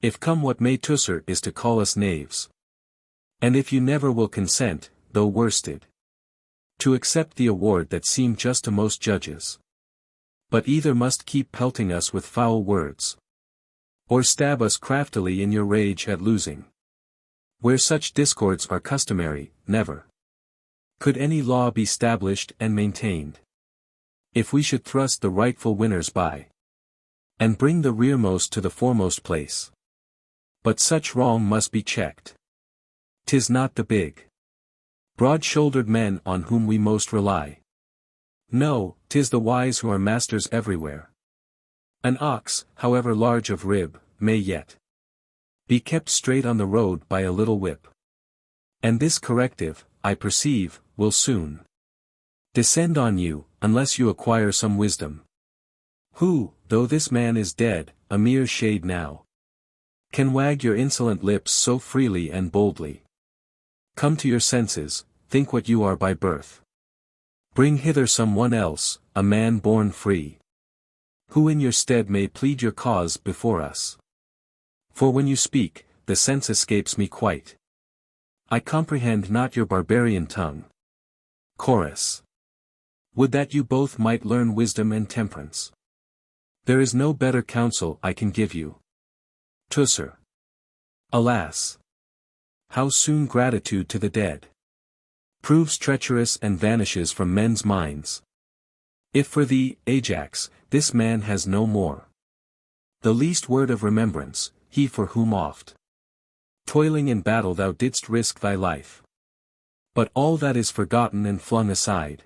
Speaker 1: If come what may, Teucer is to call us knaves. And if you never will consent, though worsted, to accept the award that seemed just to most judges, but either must keep pelting us with foul words, or stab us craftily in your rage at losing. Where such discords are customary, never could any law be stablished and maintained. If we should thrust the rightful winners by, and bring the rearmost to the foremost place. But such wrong must be checked. 'Tis not the big, broad-shouldered men on whom we most rely. No, 'tis the wise who are masters everywhere. An ox, however large of rib, may yet be kept straight on the road by a little whip. And this corrective, I perceive, will soon descend on you, unless you acquire some wisdom. Who, though this man is dead, a mere shade now, can wag your insolent lips so freely and boldly? Come to your senses, think what you are by birth. Bring hither some one else, a man born free, who in your stead may plead your cause before us. For when you speak, the sense escapes me quite. I comprehend not your barbarian tongue. Chorus. Would that you both might learn wisdom and temperance. There is no better counsel I can give you. Teucer. Alas! How soon gratitude to the dead proves treacherous and vanishes from men's minds. If for thee, Ajax, this man has no more the least word of remembrance, he for whom oft toiling in battle thou didst risk thy life. But all that is forgotten and flung aside.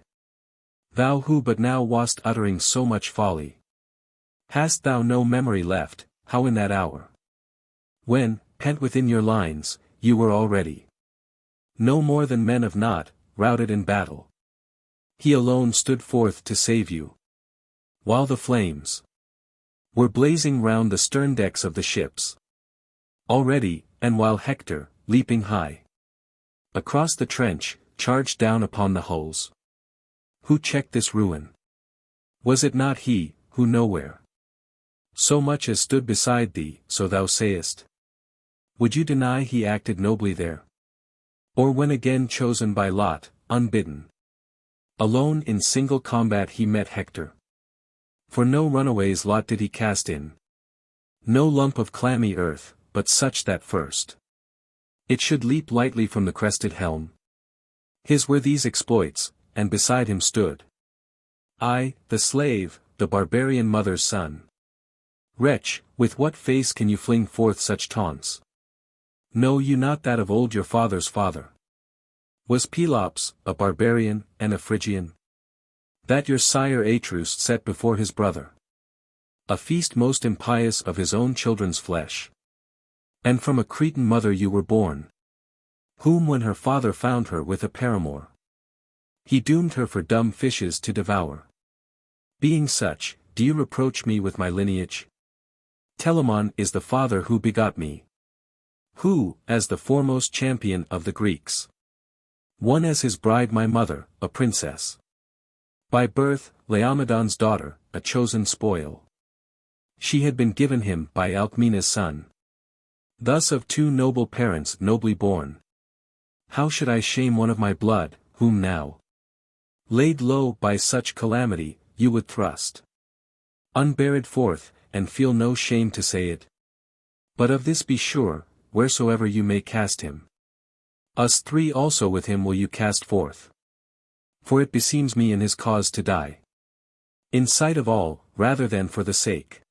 Speaker 1: Thou who but now wast uttering so much folly. Hast thou no memory left, how in that hour, when, pent within your lines, you were already no more than men of naught, routed in battle, he alone stood forth to save you, while the flames were blazing round the stern decks of the ships already, and while Hector, leaping high across the trench, charged down upon the hulls. Who checked this ruin? Was it not he, who nowhere so much as stood beside thee, so thou sayest? Would you deny he acted nobly there? Or when again chosen by lot, unbidden, alone in single combat he met Hector? For no runaways lot did he cast in, no lump of clammy earth, but such that first it should leap lightly from the crested helm. His were these exploits, and beside him stood I, the slave, the barbarian mother's son. Wretch, with what face can you fling forth such taunts? Know you not that of old your father's father was Pelops, a barbarian, and a Phrygian? That your sire Atreus set before his brother a feast most impious of his own children's flesh? And from a Cretan mother you were born, whom when her father found her with a paramour, he doomed her for dumb fishes to devour. Being such, do you reproach me with my lineage? Telamon is the father who begot me, who, as the foremost champion of the Greeks, won as his bride my mother, a princess. By birth, Laomedon's daughter, a chosen spoil. She had been given him by Alcmena's son. Thus of two noble parents nobly born. How should I shame one of my blood, whom now, laid low by such calamity, you would thrust unburied forth, and feel no shame to say it? But of this be sure, wheresoever you may cast him, us three also with him will you cast forth. For it beseems me in his cause to die, in sight of all, rather than for the sake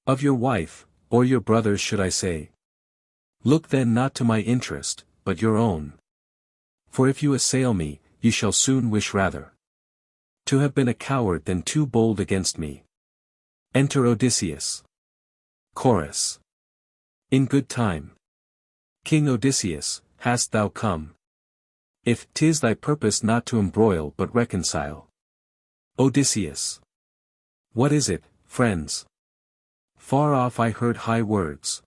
Speaker 1: of your wife, or your brothers should I say. Look then not to my interest, but your own. For if you assail me, you shall soon wish rather to have been a coward than too bold against me. Enter Odysseus. Chorus. In good time. King Odysseus, hast thou come? If 'tis thy purpose not to embroil but reconcile. Odysseus. What is it, friends? Far off I heard high words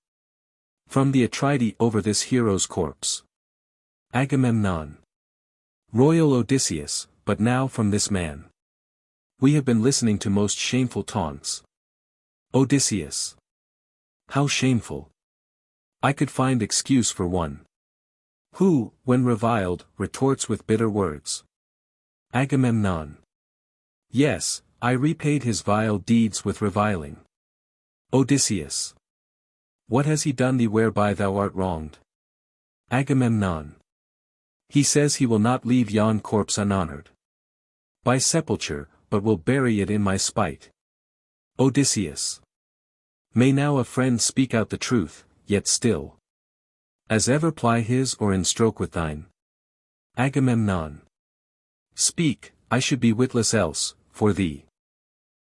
Speaker 1: from the Atridae over this hero's corpse. Agamemnon. Royal Odysseus, but now from this man we have been listening to most shameful taunts. Odysseus. How shameful? I could find excuse for one who, when reviled, retorts with bitter words. Agamemnon. Yes, I repaid his vile deeds with reviling. Odysseus. What has he done thee whereby thou art wronged? Agamemnon. He says he will not leave yon corpse unhonored by sepulture, but will bury it in my spite. Odysseus. May now a friend speak out the truth, yet still as ever ply his or in stroke with thine. Agamemnon. Speak, I should be witless else, for thee.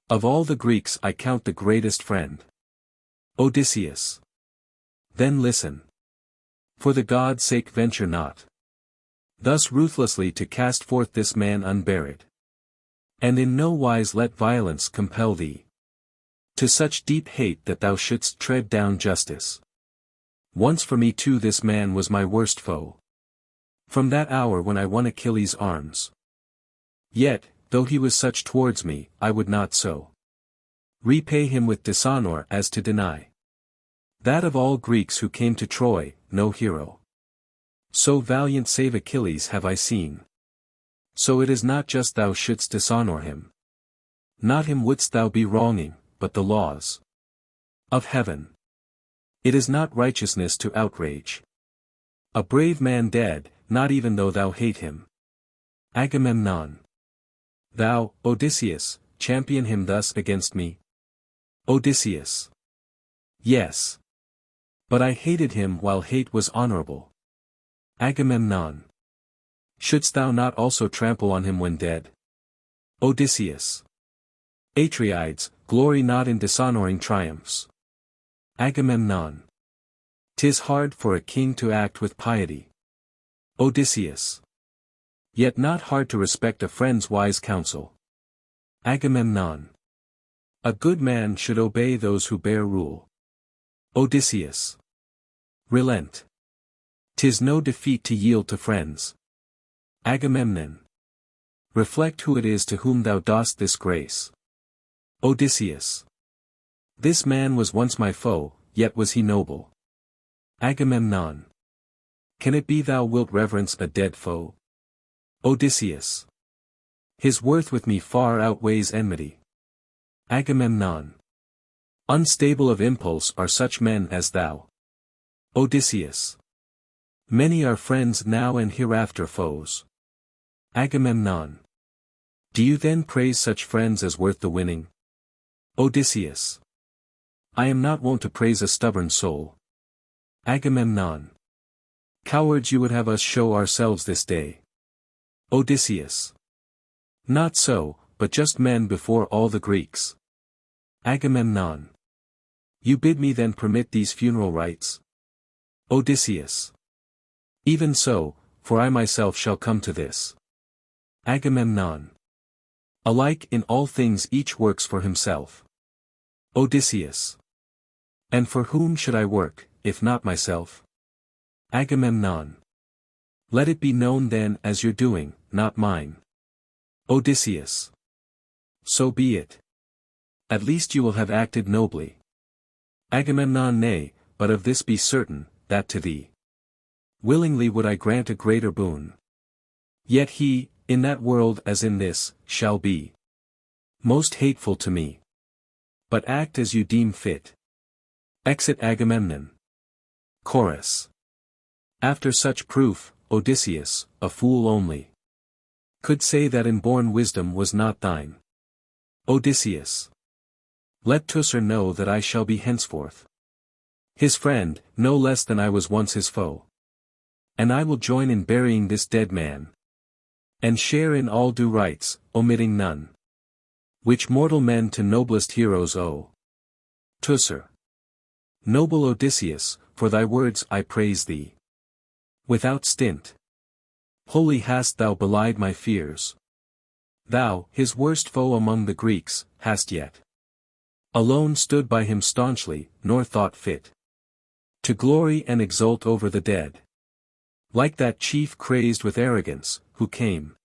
Speaker 1: Of all the Greeks I count the greatest friend. Odysseus. Then listen. For the gods' sake venture not thus ruthlessly to cast forth this man unburied. And in no wise let violence compel thee to such deep hate that thou shouldst tread down justice. Once for me too this man was my worst foe. From that hour when I won Achilles' arms. Yet, though he was such towards me, I would not so repay him with dishonor as to deny that of all Greeks who came to Troy, no hero so valiant save Achilles have I seen. So it is not just thou shouldst dishonor him. Not him wouldst thou be wronging, but the laws of heaven. It is not righteousness to outrage a brave man dead, not even though thou hate him. Agamemnon. Thou, Odysseus, champion him thus against me? Odysseus. Yes. But I hated him while hate was honorable. Agamemnon. Shouldst thou not also trample on him when dead? Odysseus. Atrides, glory not in dishonoring triumphs. Agamemnon. 'Tis hard for a king to act with piety. Odysseus. Yet not hard to respect a friend's wise counsel. Agamemnon. A good man should obey those who bear rule. Odysseus. Relent. 'Tis no defeat to yield to friends. Agamemnon. Reflect who it is to whom thou dost this grace. Odysseus. This man was once my foe, yet was he noble. Agamemnon. Can it be thou wilt reverence a dead foe? Odysseus. His worth with me far outweighs enmity. Agamemnon. Unstable of impulse are such men as thou. Odysseus. Many are friends now and hereafter foes. Agamemnon. Do you then praise such friends as worth the winning? Odysseus. I am not wont to praise a stubborn soul. Agamemnon. Cowards you would have us show ourselves this day. Odysseus. Not so, but just men before all the Greeks. Agamemnon. You bid me then permit these funeral rites? Odysseus. Even so, for I myself shall come to this. Agamemnon. Alike in all things each works for himself. Odysseus. And for whom should I work, if not myself? Agamemnon. Let it be known then as your doing, not mine. Odysseus. So be it. At least you will have acted nobly. Agamemnon. Nay, but of this be certain, that to thee willingly would I grant a greater boon. Yet he, in that world as in this, shall be most hateful to me. But act as you deem fit. Exit Agamemnon. Chorus. After such proof, Odysseus, a fool only, could say that inborn wisdom was not thine. Odysseus. Let Teucer know that I shall be henceforth his friend, no less than I was once his foe. And I will join in burying this dead man, and share in all due rites, omitting none, which mortal men to noblest heroes owe. Teucer. Noble Odysseus, for thy words I praise thee. Without stint. Wholly hast thou belied my fears. Thou, his worst foe among the Greeks, hast yet alone stood by him staunchly, nor thought fit to glory and exult over the dead. Like that chief crazed with arrogance, who came,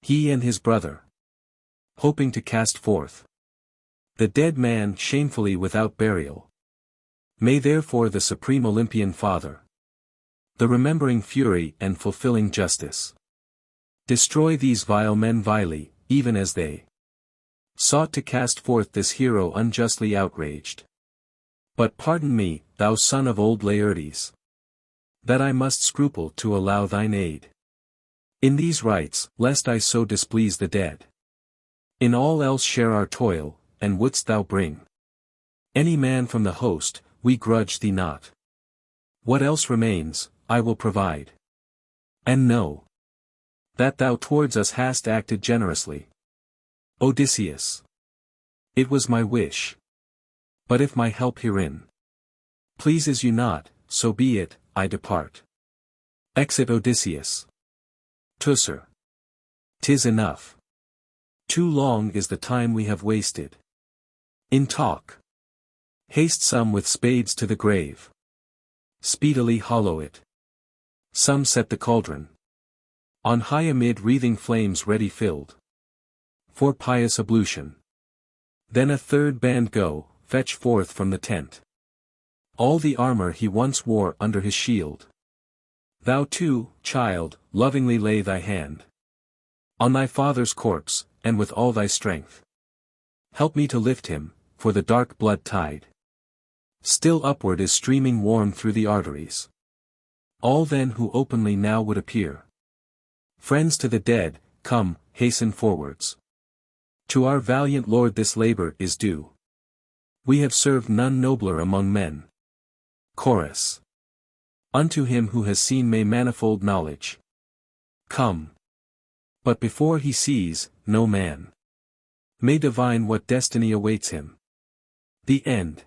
Speaker 1: he and his brother, hoping to cast forth the dead man shamefully without burial. May therefore the supreme Olympian Father, the remembering fury and fulfilling justice, destroy these vile men vilely, even as they sought to cast forth this hero unjustly outraged. But pardon me, thou son of old Laertes, that I must scruple to allow thine aid in these rites, lest I so displease the dead. In all else share our toil, and wouldst thou bring any man from the host, we grudge thee not. What else remains, I will provide. And know that thou towards us hast acted generously. Odysseus. It was my wish. But if my help herein pleases you not, so be it, I depart. Exit Odysseus. Teucer. 'Tis enough. Too long is the time we have wasted in talk. Haste some with spades to the grave. Speedily hollow it. Some set the cauldron on high amid wreathing flames ready filled for pious ablution. Then a third band go, fetch forth from the tent all the armor he once wore under his shield. Thou too, child, lovingly lay thy hand on thy father's corpse, and with all thy strength help me to lift him, for the dark blood tide still upward is streaming warm through the arteries. All then who openly now would appear friends to the dead, come, hasten forwards. To our valiant Lord this labor is due. We have served none nobler among men. Chorus. Unto him who has seen may manifold knowledge come. But before he sees, no man may divine what destiny awaits him. The end.